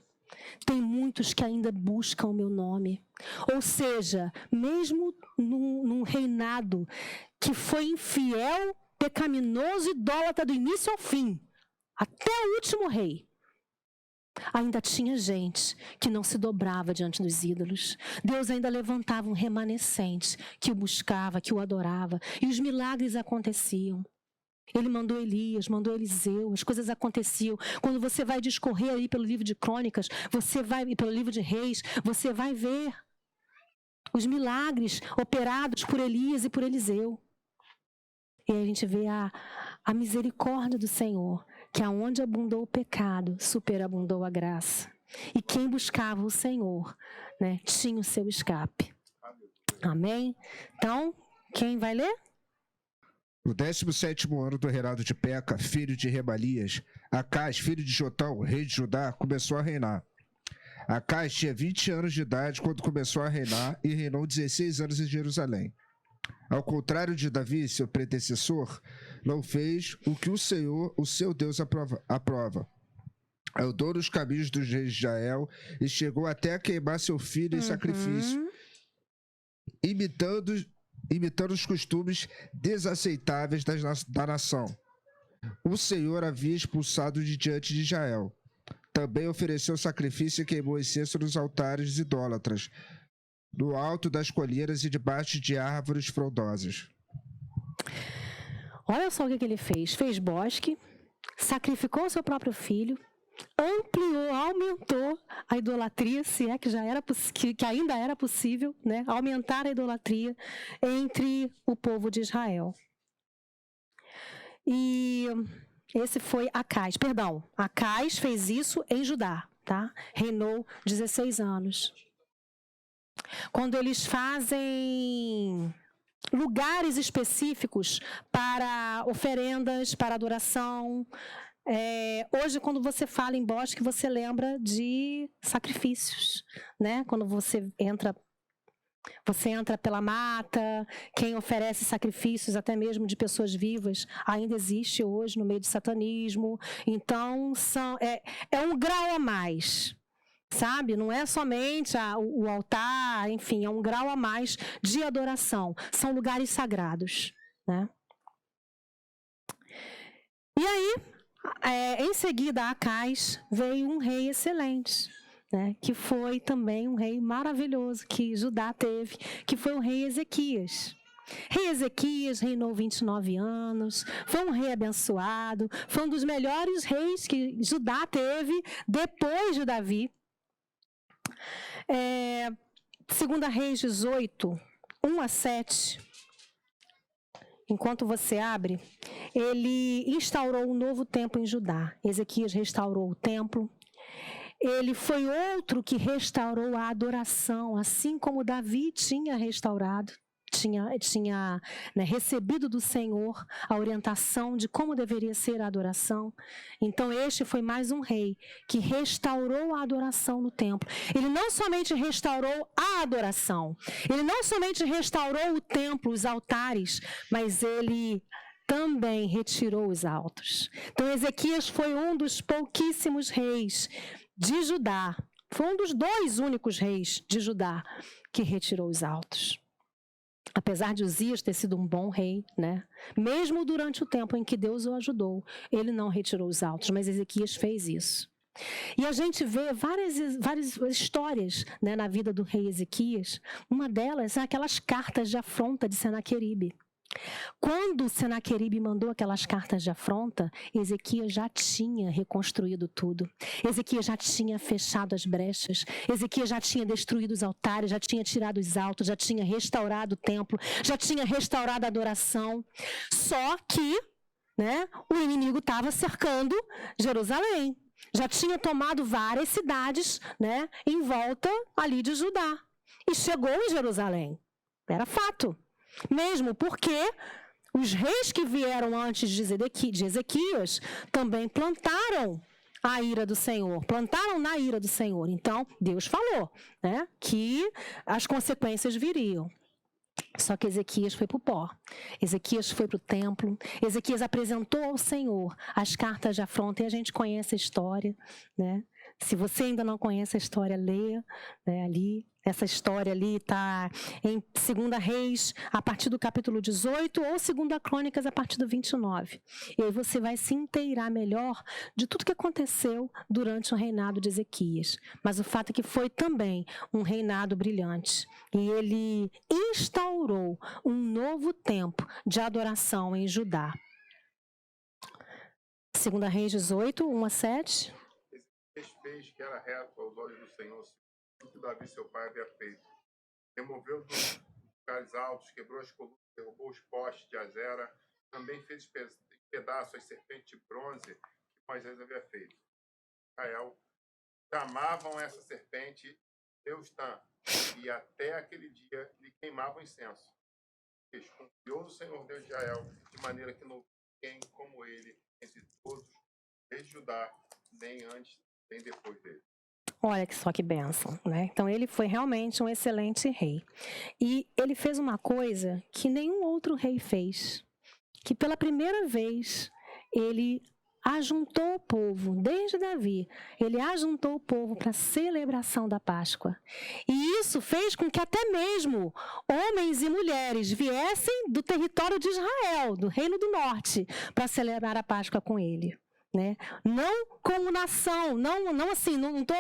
Tem muitos que ainda buscam o meu nome. Ou seja, mesmo num reinado que foi infiel, pecaminoso, idólatra do início ao fim, até o último rei, ainda tinha gente que não se dobrava diante dos ídolos. Deus ainda levantava um remanescente que o buscava, que o adorava. E os milagres aconteciam. Ele mandou Elias, mandou Eliseu, as coisas aconteciam. Quando você vai discorrer aí pelo livro de Crônicas, você vai pelo livro de Reis, você vai ver os milagres operados por Elias e por Eliseu. E aí a gente vê a misericórdia do Senhor, que aonde abundou o pecado, superabundou a graça. E quem buscava o Senhor, né, tinha o seu escape. Amém? Então, quem vai ler? No 17º ano do reinado de Peca, filho de Remalias, Acás, filho de Jotão, rei de Judá, começou a reinar. Acás tinha 20 anos de idade quando começou a reinar e reinou 16 anos em Jerusalém. Ao contrário de Davi, seu predecessor, não fez o que o Senhor, o seu Deus, aprova. Andou nos caminhos dos reis de Israel e chegou até a queimar seu filho em sacrifício, imitando os costumes desaceitáveis da nação. O Senhor havia expulsado de diante de Israel. Também ofereceu sacrifício e queimou incenso nos altares idólatras, no alto das colinas e debaixo de árvores frondosas. Olha só o que ele fez. Fez bosque, sacrificou seu próprio filho, ampliou, aumentou a idolatria, se é que já era que ainda era possível, né? Aumentar a idolatria entre o povo de Israel. E esse foi Acás. Acás fez isso em Judá, tá? Reinou 16 anos. Quando eles fazem lugares específicos para oferendas, para adoração. Hoje, quando você fala em bosque, você lembra de sacrifícios, né? Quando você entra pela mata, quem oferece sacrifícios, até mesmo de pessoas vivas, ainda existe hoje no meio do satanismo. Então, é um grau a mais, sabe? Não é somente o altar, enfim, é um grau a mais de adoração. São lugares sagrados, né? E aí, em seguida a Acás veio um rei excelente, né, que foi também um rei maravilhoso que Judá teve, que foi o rei Ezequias. Rei Ezequias reinou 29 anos, foi um rei abençoado, foi um dos melhores reis que Judá teve depois de Davi. 2 Reis 18, 1-7. Enquanto você abre, ele instaurou um novo templo em Judá. Ezequias restaurou o templo. Ele foi outro que restaurou a adoração, assim como Davi tinha restaurado, tinha recebido do Senhor a orientação de como deveria ser a adoração. Então este foi mais um rei que restaurou a adoração no templo. Ele não somente restaurou a adoração, ele não somente restaurou o templo, os altares, mas ele também retirou os altos. Então Ezequias foi um dos pouquíssimos reis de Judá, foi um dos 2 únicos reis de Judá que retirou os altos. Apesar de Uzias ter sido um bom rei, né? Mesmo durante o tempo em que Deus o ajudou, ele não retirou os altos, mas Ezequias fez isso. E a gente vê várias histórias, né, na vida do rei Ezequias. Uma delas é aquelas cartas de afronta de Senaqueribe. Quando Senaqueribe mandou aquelas cartas de afronta, Ezequias já tinha reconstruído tudo. Ezequias já tinha fechado as brechas. Ezequias já tinha destruído os altares, já tinha tirado os altos, já tinha restaurado o templo, já tinha restaurado a adoração. Só que, né, o inimigo estava cercando Jerusalém. Já tinha tomado várias cidades, né, em volta ali de Judá. E chegou em Jerusalém. Era fato. Mesmo porque os reis que vieram antes de Ezequias também plantaram a ira do Senhor, plantaram na ira do Senhor. Então, Deus falou, né, que as consequências viriam. Só que Ezequias foi para o pó. Ezequias foi para o templo. Ezequias apresentou ao Senhor as cartas de afronta. E a gente conhece a história, né? Se você ainda não conhece a história, leia, né, ali. Essa história ali está em 2 Reis, a partir do capítulo 18, ou 2 Crônicas, a partir do 29. E aí você vai se inteirar melhor de tudo que aconteceu durante o reinado de Ezequias. Mas o fato é que foi também um reinado brilhante. E ele instaurou um novo tempo de adoração em Judá. 2 Reis 18, 1-7. Fez que era reto aos olhos do Senhor, o que Davi seu pai havia feito. Removeu dos lugares altos, quebrou as colunas, derrubou os postes de Azera, também fez em pedaços as serpentes de bronze que Moisés havia feito. Israel chamavam essa serpente Deus Tan, e até aquele dia lhe queimavam incenso. Confiou no Senhor Deus de Israel, de maneira que não houve ninguém como ele entre todos os reis de Judá, nem antes nem depois dele. Olha só que bênção, né? Então ele foi realmente um excelente rei. E ele fez uma coisa que nenhum outro rei fez. Que pela primeira vez ele ajuntou o povo, desde Davi, ele ajuntou o povo para a celebração da Páscoa. E isso fez com que até mesmo homens e mulheres viessem do território de Israel, do Reino do Norte, para celebrar a Páscoa com ele. Né? Não como nação, não assim, não estou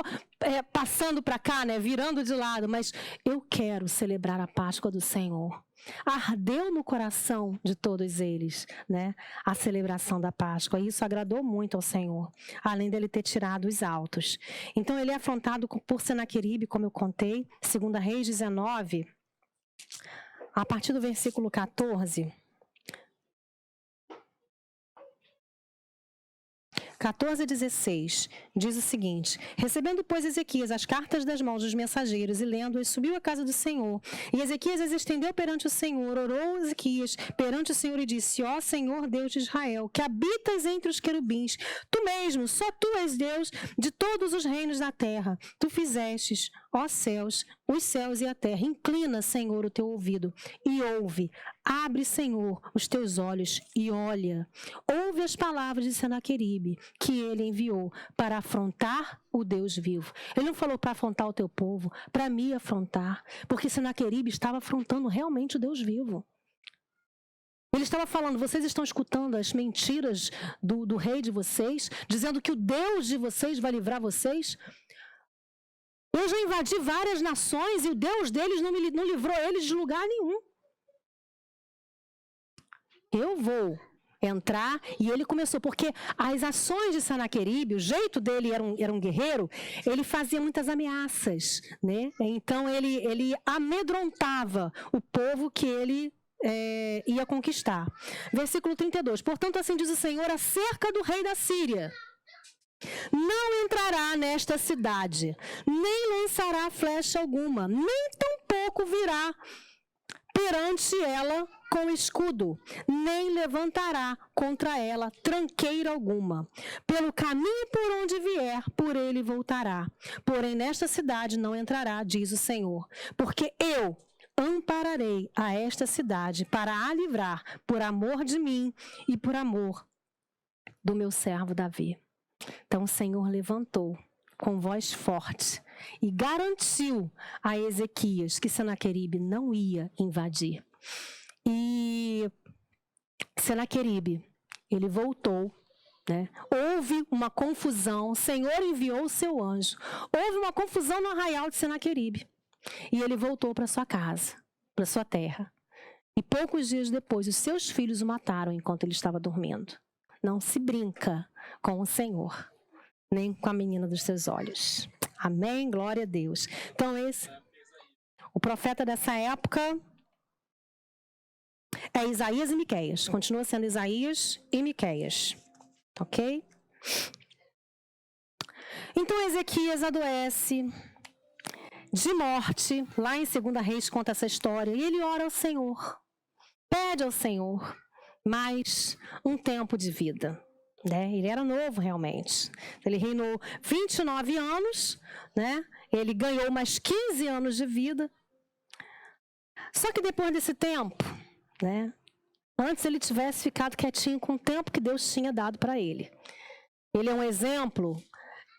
passando para cá, né, virando de lado, mas eu quero celebrar a Páscoa do Senhor. Ardeu no coração de todos eles, né, a celebração da Páscoa. E isso agradou muito ao Senhor, além dele ter tirado os altos. Então ele é afrontado por Senaqueribe, como eu contei, 2 Reis 19, a partir do versículo 14. 14:16, diz o seguinte: recebendo, pois, Ezequias as cartas das mãos dos mensageiros e lendo-as, subiu à casa do Senhor. E Ezequias as estendeu perante o Senhor, orou Ezequias perante o Senhor e disse: ó Senhor Deus de Israel, que habitas entre os querubins, tu mesmo, só tu és Deus de todos os reinos da terra. Tu fizestes, ó céus, os céus e a terra. Inclina, Senhor, o teu ouvido e ouve. Abre, Senhor, os teus olhos e olha. Ouve as palavras de Senaqueribe, que ele enviou para afrontar o Deus vivo. Ele não falou para afrontar o teu povo, para me afrontar, porque Senaqueribe estava afrontando realmente o Deus vivo. Ele estava falando: vocês estão escutando as mentiras do rei de vocês, dizendo que o Deus de vocês vai livrar vocês? Eu já invadi várias nações e o Deus deles não livrou eles de lugar nenhum. Eu vou entrar, e ele começou, porque as ações de Senaqueribe, o jeito dele era um guerreiro, ele fazia muitas ameaças, né? Então ele amedrontava o povo que ele ia conquistar. Versículo 32, portanto assim diz o Senhor acerca do rei da Síria: não entrará nesta cidade, nem lançará flecha alguma, nem tampouco virá perante ela com escudo, nem levantará contra ela tranqueira alguma. Pelo caminho por onde vier, por ele voltará. Porém, nesta cidade não entrará, diz o Senhor, porque eu ampararei a esta cidade para a livrar por amor de mim e por amor do meu servo Davi. Então o Senhor levantou com voz forte e garantiu a Ezequias que Senaqueribe não ia invadir. E Senaqueribe, ele voltou, né? Houve uma confusão, o Senhor enviou o seu anjo. Houve uma confusão no arraial de Senaqueribe. E ele voltou para sua casa, para sua terra. E poucos dias depois, os seus filhos o mataram enquanto ele estava dormindo. Não se brinca com o Senhor, nem com a menina dos seus olhos. Amém? Glória a Deus. Então, o profeta dessa época é Isaías e Miqueias. Continua sendo Isaías e Miqueias. Ok? Então, Ezequias adoece de morte. Lá em 2 Reis conta essa história. E ele ora ao Senhor. Pede ao Senhor mais um tempo de vida. Né? Ele era novo realmente. Ele reinou 29 anos, né? Ele ganhou mais 15 anos de vida. Só que depois desse tempo, né? Antes ele tivesse ficado quietinho com o tempo que Deus tinha dado para ele. Ele é um exemplo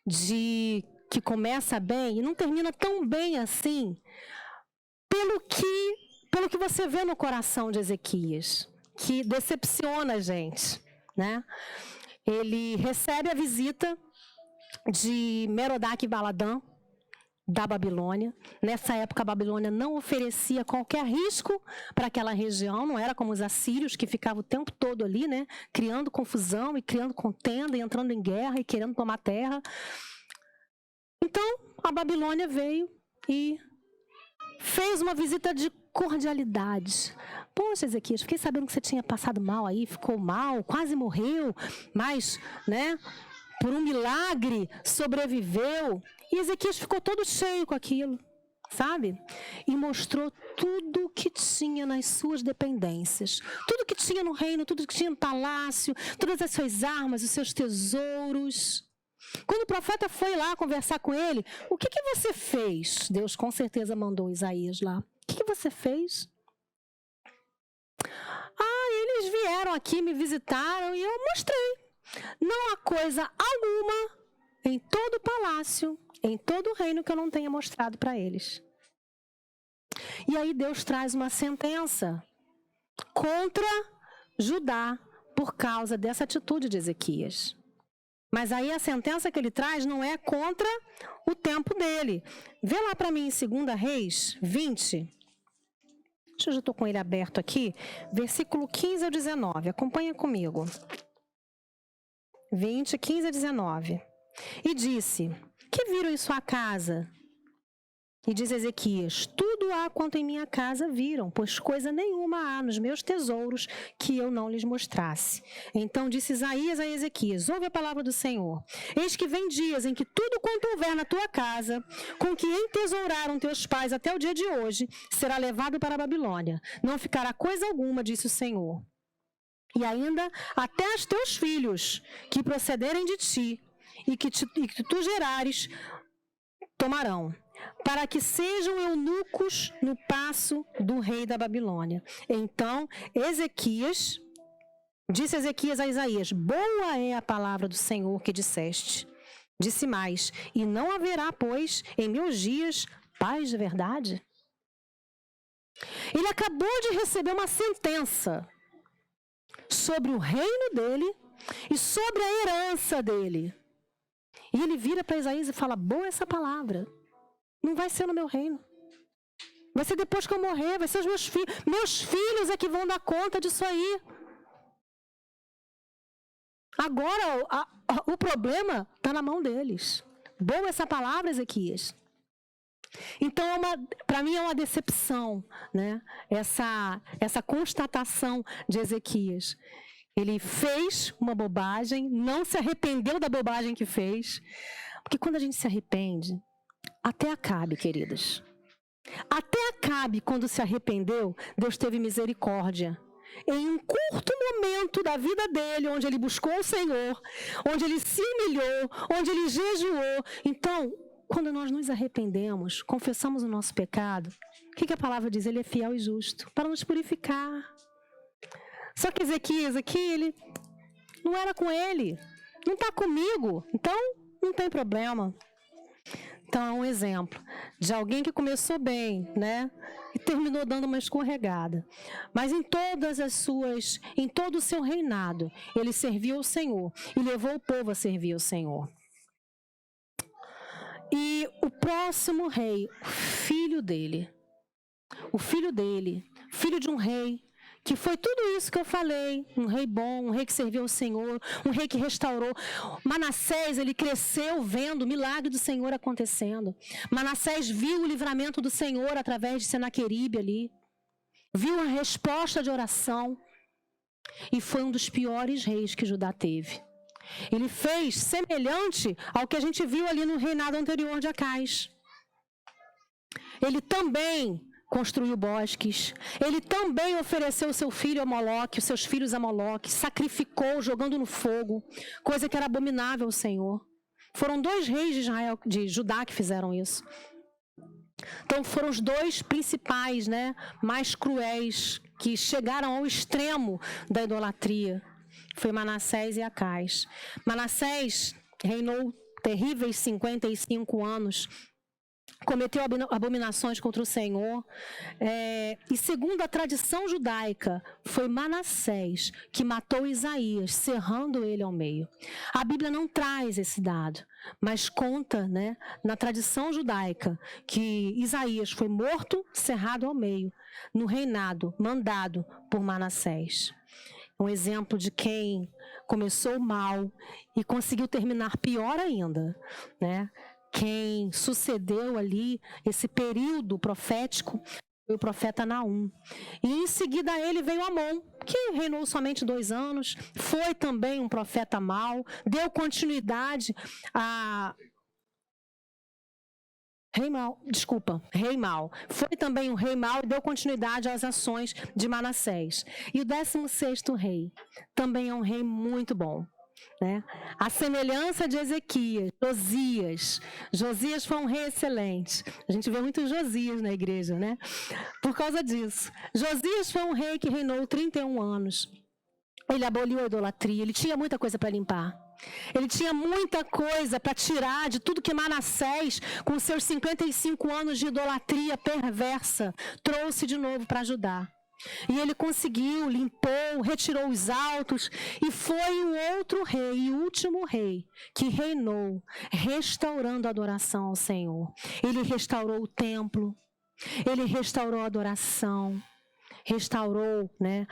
de que começa bem e não termina tão bem assim, pelo que você vê no coração de Ezequias, que decepciona a gente, né? Ele recebe a visita de Merodach-Baladã, da Babilônia. Nessa época, a Babilônia não oferecia qualquer risco para aquela região, não era como os assírios, que ficavam o tempo todo ali, né? Criando confusão e criando contenda, e entrando em guerra e querendo tomar terra. Então, a Babilônia veio e fez uma visita de cordialidade. Poxa, Ezequias, fiquei sabendo que você tinha passado mal aí, ficou mal, quase morreu, mas, né, por um milagre sobreviveu. E Ezequias ficou todo cheio com aquilo, sabe? E mostrou tudo o que tinha nas suas dependências. Tudo que tinha no reino, tudo que tinha no palácio, todas as suas armas, os seus tesouros. Quando o profeta foi lá conversar com ele, o que você fez? Deus com certeza mandou Isaías lá. O que você fez? Eles vieram aqui, me visitaram e eu mostrei. Não há coisa alguma em todo o palácio, em todo o reino, que eu não tenha mostrado para eles. E aí Deus traz uma sentença contra Judá por causa dessa atitude de Ezequias. Mas aí a sentença que ele traz não é contra o tempo dele. Vê lá para mim em 2 Reis 20. Eu já estou com ele aberto aqui. Versículo 15 ao 19. Acompanha comigo. 20, 15 a 19. E disse: que viram em sua casa? E diz Ezequias: tudo há quanto em minha casa viram, pois coisa nenhuma há nos meus tesouros que eu não lhes mostrasse. Então disse Isaías a Ezequias: ouve a palavra do Senhor. Eis que vem dias em que tudo quanto houver na tua casa, com que entesouraram teus pais até o dia de hoje, será levado para a Babilônia. Não ficará coisa alguma, disse o Senhor. E ainda até os teus filhos, que procederem de ti, e que tu gerares, tomarão, para que sejam eunucos no paço do rei da Babilônia. Então disse Ezequias a Isaías: boa é a palavra do Senhor que disseste. Disse mais: e não haverá, pois, em meus dias, paz de verdade? Ele acabou de receber uma sentença sobre o reino dele e sobre a herança dele. E ele vira para Isaías e fala: boa essa palavra. Não vai ser no meu reino. Vai ser depois que eu morrer, vai ser os meus filhos. Meus filhos é que vão dar conta disso aí. Agora, o problema está na mão deles. Boa essa palavra, Ezequias. Então, para mim é uma decepção, né? Essa constatação de Ezequias. Ele fez uma bobagem, não se arrependeu da bobagem que fez. Porque quando a gente se arrepende, até Acabe, queridas. Até Acabe, quando se arrependeu, Deus teve misericórdia. Em um curto momento da vida dele, onde ele buscou o Senhor, onde ele se humilhou, onde ele jejuou. Então, quando nós nos arrependemos, confessamos o nosso pecado, o que a palavra diz? Ele é fiel e justo para nos purificar. Só que Ezequias aqui, ele não era com ele, não está comigo, então não tem problema. Então é um exemplo de alguém que começou bem, né? E terminou dando uma escorregada. Mas em todo o seu reinado, ele serviu ao Senhor e levou o povo a servir ao Senhor. E o próximo rei, filho dele, filho de um rei, que foi tudo isso que eu falei, um rei bom, um rei que serviu ao Senhor, um rei que restaurou. Manassés, ele cresceu vendo o milagre do Senhor acontecendo. Manassés viu o livramento do Senhor através de Senaqueribe ali. Viu a resposta de oração. E foi um dos piores reis que Judá teve. Ele fez semelhante ao que a gente viu ali no reinado anterior de Acais. Ele também construiu bosques. Ele também ofereceu seu filho a Moloque, os seus filhos a Moloque, sacrificou jogando no fogo, coisa que era abominável ao Senhor. Foram 2 reis de Judá que fizeram isso. Então foram os dois principais, né, mais cruéis, que chegaram ao extremo da idolatria. Foi Manassés e Acais. Manassés reinou terríveis 55 anos, cometeu abominações contra o Senhor, e segundo a tradição judaica, foi Manassés que matou Isaías, cerrando ele ao meio. A Bíblia não traz esse dado, mas conta, né, na tradição judaica, que Isaías foi morto, cerrado ao meio, no reinado mandado por Manassés. Um exemplo de quem começou mal e conseguiu terminar pior ainda, né? Quem sucedeu ali esse período profético foi o profeta Naum. E em seguida a ele veio Amon, que reinou somente 2 anos, foi também um profeta mau, deu continuidade a... Rei mau. Foi também um rei mau e deu continuidade às ações de Manassés. E o 16º rei também é um rei muito bom, né? A semelhança de Ezequias, Josias. Josias foi um rei excelente. A gente vê muito Josias na igreja, né? Por causa disso. Josias foi um rei que reinou 31 anos. Ele aboliu a idolatria, ele tinha muita coisa para limpar. Ele tinha muita coisa para tirar de tudo que Manassés, com seus 55 anos de idolatria perversa, trouxe de novo para Judá. E ele conseguiu, limpou, retirou os altos, e foi o outro rei, e último rei, que reinou, restaurando a adoração ao Senhor. Ele restaurou o templo, ele restaurou a adoração, restaurou, né,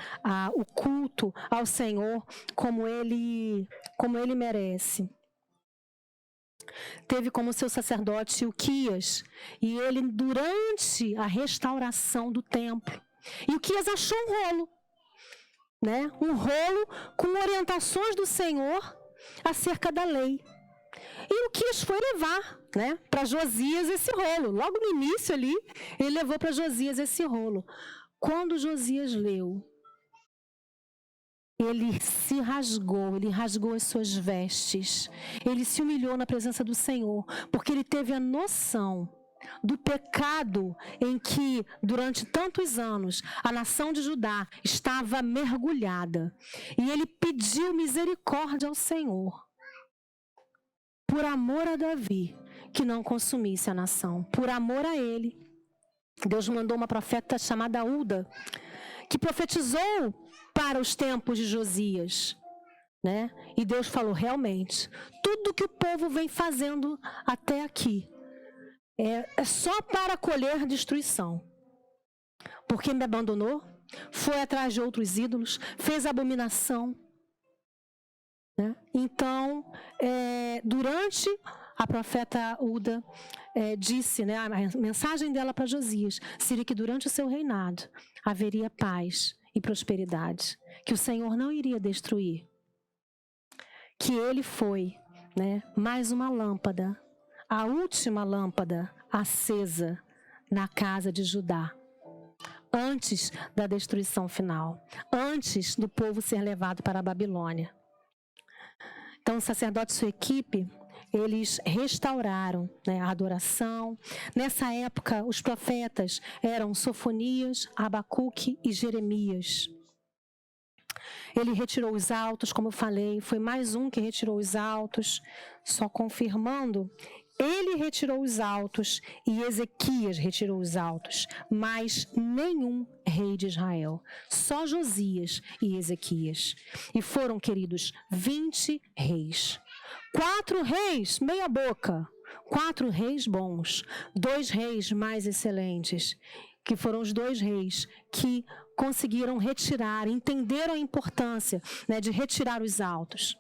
o culto ao Senhor como ele merece. Teve como seu sacerdote Uquias, e ele, durante a restauração do templo, e Uquias achou um rolo, né, um rolo com orientações do Senhor acerca da lei. E Uquias foi levar, né, para Josias esse rolo. Logo no início ali, ele levou para Josias esse rolo. Quando Josias leu, ele se rasgou, ele rasgou as suas vestes, ele se humilhou na presença do Senhor, porque ele teve a noção do pecado em que, durante tantos anos, a nação de Judá estava mergulhada. E ele pediu misericórdia ao Senhor, por amor a Davi, que não consumisse a nação. Por amor a ele, Deus mandou uma profeta chamada Uda, que profetizou para os tempos de Josias, né? E Deus falou, realmente, tudo que o povo vem fazendo até aqui é só para colher destruição. Porque me abandonou, foi atrás de outros ídolos, fez abominação, né? Então, durante a profeta Uda disse, né, a mensagem dela para Josias seria que durante o seu reinado haveria paz e prosperidade, que o Senhor não iria destruir, que ele foi, né, mais uma lâmpada, a última lâmpada acesa na casa de Judá, antes da destruição final, antes do povo ser levado para a Babilônia. Então o sacerdote e sua equipe, eles restauraram, né, a adoração. Nessa época, os profetas eram Sofonias, Abacuque e Jeremias. Ele retirou os altos, como eu falei, foi mais um que retirou os altos, só confirmando. Ele retirou os altos e Ezequias retirou os altos, mas nenhum rei de Israel, só Josias e Ezequias. E foram, queridos, 20 reis. 4 reis, meia boca. 4 reis bons. 2 reis mais excelentes, que foram os 2 reis que conseguiram retirar, entenderam a importância, né, de retirar os altos.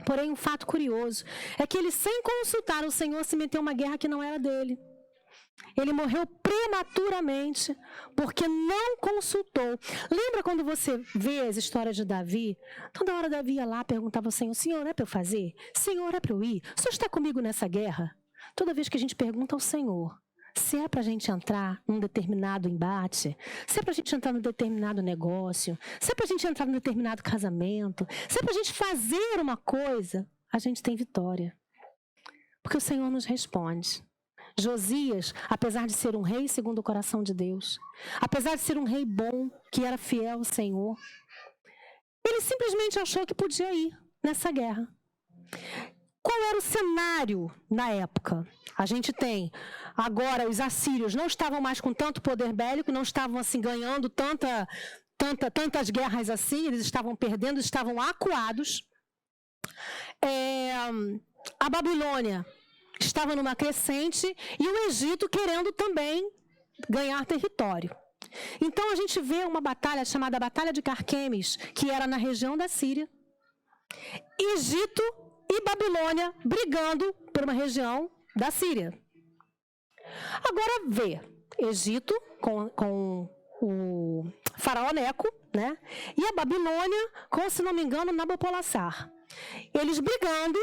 Porém, um fato curioso é que ele, sem consultar o Senhor, se meteu em uma guerra que não era dele. Ele morreu prematuramente porque não consultou. Lembra quando você vê as histórias de Davi? Toda hora Davi ia lá, perguntava ao Senhor, Senhor, é para eu fazer? Senhor, é para eu ir? O Senhor está comigo nessa guerra? Toda vez que a gente pergunta ao Senhor se é para a gente entrar num determinado embate, se é para a gente entrar num determinado negócio, se é para a gente entrar num determinado casamento, se é para a gente fazer uma coisa, a gente tem vitória. Porque o Senhor nos responde. Josias, apesar de ser um rei segundo o coração de Deus, apesar de ser um rei bom, que era fiel ao Senhor, ele simplesmente achou que podia ir nessa guerra. Qual era o cenário na época? A gente tem, agora os assírios não estavam mais com tanto poder bélico, não estavam assim ganhando tantas guerras assim, eles estavam perdendo, estavam acuados. A Babilônia estava numa crescente e o Egito querendo também ganhar território. Então a gente vê uma batalha chamada Batalha de Carquemes, que era na região da Síria, Egito e Babilônia brigando por uma região da Síria. Agora vê, Egito com o faraó Neco, né? E a Babilônia com, se não me engano, Nabopolassar. Eles brigando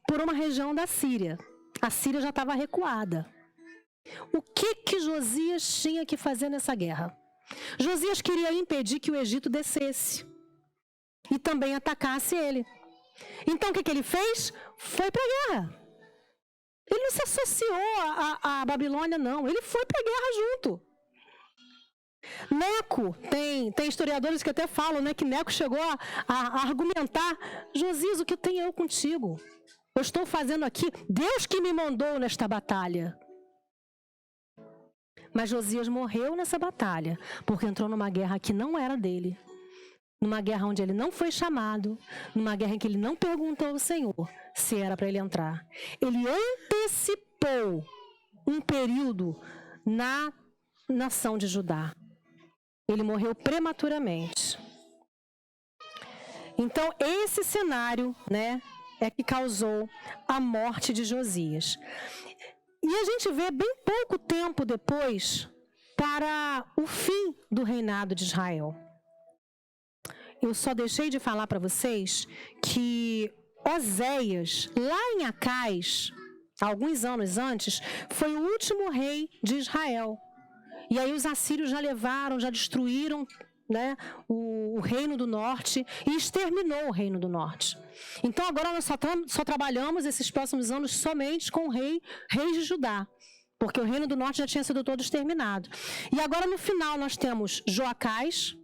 por uma região da Síria. A Síria já estava recuada. O que Josias tinha que fazer nessa guerra? Josias queria impedir que o Egito descesse e também atacasse ele. Então o que ele fez? Foi para a guerra. Ele não se associou à Babilônia, não. Ele foi para a guerra junto. Neco, tem historiadores que até falam, né, que Neco chegou a argumentar: Josias, o que tenho eu contigo? Eu estou fazendo aqui, Deus que me mandou nesta batalha. Mas Josias morreu nessa batalha, porque entrou numa guerra que não era dele. Numa guerra onde ele não foi chamado, numa guerra em que ele não perguntou ao Senhor se era para ele entrar. Ele antecipou um período na nação de Judá. Ele morreu prematuramente. Então, esse cenário, né, é que causou a morte de Josias. E a gente vê bem pouco tempo depois para o fim do reinado de Israel. Eu só deixei de falar para vocês que Oséias, lá em Acais, alguns anos antes, foi o último rei de Israel. E aí os assírios já levaram, já destruíram, né, o reino do norte e exterminou o reino do norte. Então agora nós só trabalhamos esses próximos anos somente com reis de Judá, porque o reino do norte já tinha sido todo exterminado. E agora no final nós temos Joacás,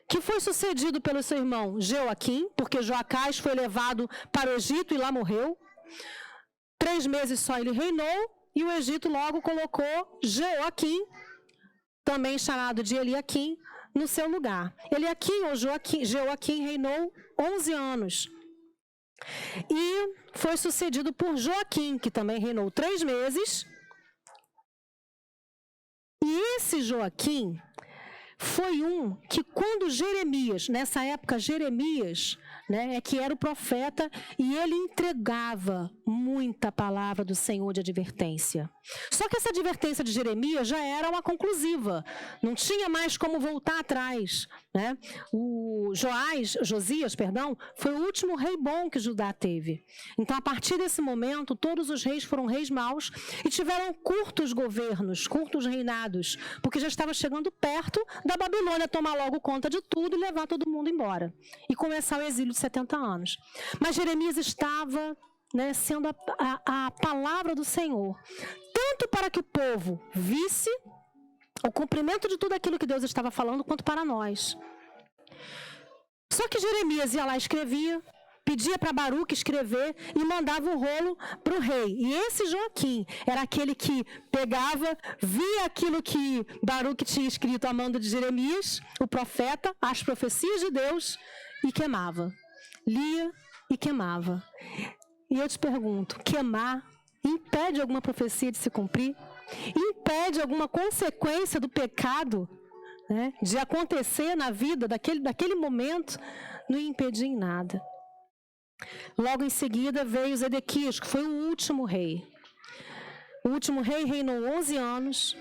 que foi sucedido pelo seu irmão Jeoaquim, porque Joacás foi levado para o Egito e lá morreu. 3 meses só ele reinou, e o Egito logo colocou Jeoaquim, também chamado de Eliaquim, no seu lugar. Eliaquim ou Jeoaquim reinou 11 anos. E foi sucedido por Joaquim, que também reinou 3 meses. E esse Joaquim foi um que, quando Jeremias, nessa época Jeremias, né, é que era o profeta, e ele entregava muita palavra do Senhor de advertência. Só que essa advertência de Jeremias já era uma conclusiva, não tinha mais como voltar atrás, né? Josias, foi o último rei bom que Judá teve. Então, a partir desse momento, todos os reis foram reis maus e tiveram curtos governos, curtos reinados, porque já estava chegando perto da Babilônia tomar logo conta de tudo e levar todo mundo embora. E começar o exílio de 70 anos. Mas Jeremias estava, né, sendo a palavra do Senhor, tanto para que o povo visse o cumprimento de tudo aquilo que Deus estava falando, quanto para nós. Só que Jeremias ia lá e escrevia, pedia para Baruque escrever e mandava o rolo para o rei. E esse Joaquim era aquele que pegava, via aquilo que Baruque tinha escrito a mando de Jeremias, o profeta, as profecias de Deus, e queimava. Lia e queimava. E eu te pergunto, queimar impede alguma profecia de se cumprir? Impede alguma consequência do pecado, né, de acontecer na vida daquele momento? Não impedia em nada. Logo em seguida veio Zedequias, que foi o último rei. O último rei reinou 11 anos.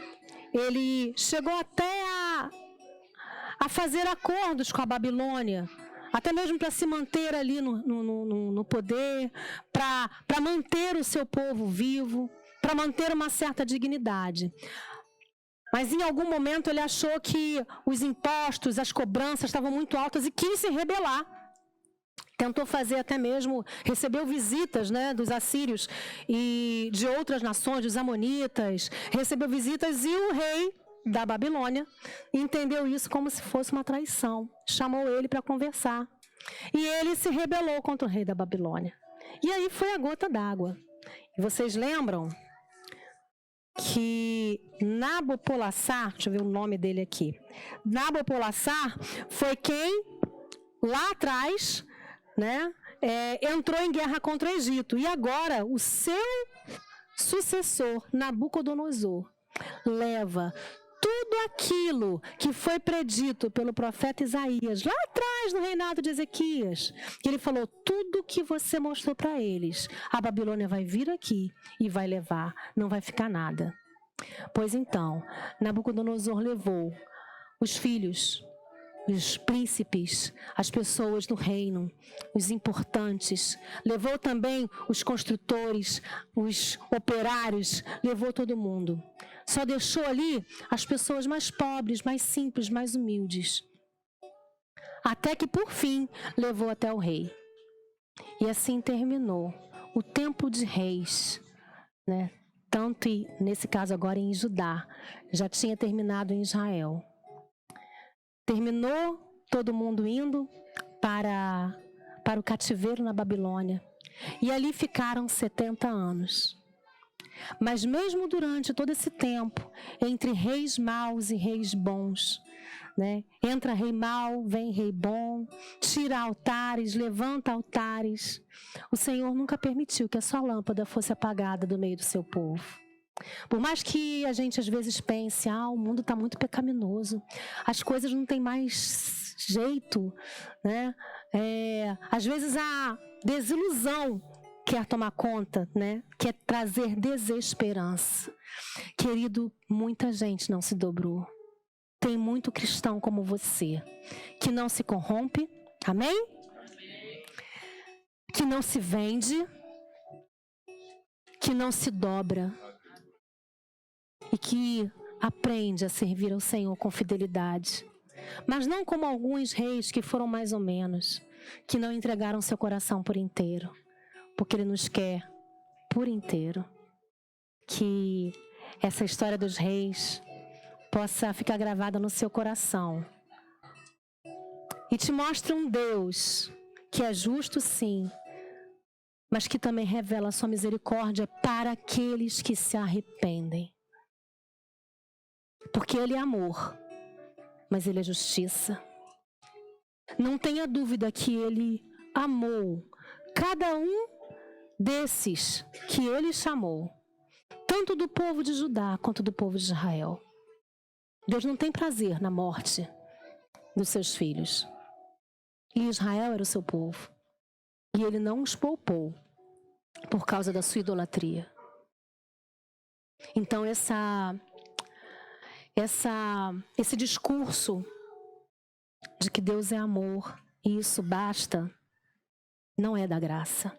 Ele chegou até a fazer acordos com a Babilônia, até mesmo para se manter ali no poder, para manter o seu povo vivo, para manter uma certa dignidade. Mas em algum momento ele achou que os impostos, as cobranças estavam muito altas e quis se rebelar. tentou fazer até mesmo, recebeu visitas, né, dos assírios e de outras nações, dos amonitas, recebeu visitas, e o rei da Babilônia entendeu isso como se fosse uma traição. Chamou ele para conversar. E ele se rebelou contra o rei da Babilônia. E aí foi a gota d'água. E vocês lembram que Nabopolassar, deixa eu ver o nome dele aqui. Nabopolassar foi quem, lá atrás, né, entrou em guerra contra o Egito. E agora o seu sucessor, Nabucodonosor, leva tudo aquilo que foi predito pelo profeta Isaías, lá atrás no reinado de Ezequias, que ele falou, tudo que você mostrou para eles, a Babilônia vai vir aqui e vai levar, não vai ficar nada. Pois então, Nabucodonosor levou os filhos, os príncipes, as pessoas do reino, os importantes, levou também os construtores, os operários, levou todo mundo. Só deixou ali as pessoas mais pobres, mais simples, mais humildes. Até que, por fim, levou até o rei. E assim terminou o tempo de reis, né? Tanto, nesse caso agora, em Judá, já tinha terminado em Israel. Terminou todo mundo indo para o cativeiro na Babilônia. E ali ficaram 70 anos. Mas mesmo durante todo esse tempo, entre reis maus e reis bons, né? Entra rei mau, vem rei bom, tira altares, levanta altares. O Senhor nunca permitiu que a sua lâmpada fosse apagada do meio do seu povo. Por mais que a gente às vezes pense, o mundo está muito pecaminoso, as coisas não têm mais jeito, né? Às vezes a desilusão quer tomar conta, né? Quer trazer desesperança. Querido, muita gente não se dobrou. Tem muito cristão como você, que não se corrompe, amém? Que não se vende, que não se dobra e que aprende a servir ao Senhor com fidelidade. Mas não como alguns reis que foram mais ou menos, que não entregaram seu coração por inteiro, porque Ele nos quer por inteiro. Que essa história dos reis possa ficar gravada no seu coração e te mostre um Deus que é justo, sim, mas que também revela a sua misericórdia para aqueles que se arrependem. Porque Ele é amor, mas Ele é justiça. Não tenha dúvida que Ele amou cada um desses que Ele chamou, tanto do povo de Judá quanto do povo de Israel. Deus não tem prazer na morte dos seus filhos. E Israel era o seu povo. E Ele não os poupou por causa da sua idolatria. Então esse discurso de que Deus é amor e isso basta, não é da graça.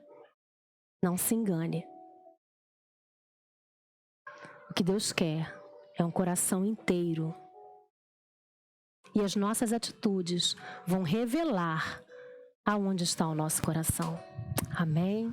Não se engane. O que Deus quer é um coração inteiro. E as nossas atitudes vão revelar aonde está o nosso coração. Amém?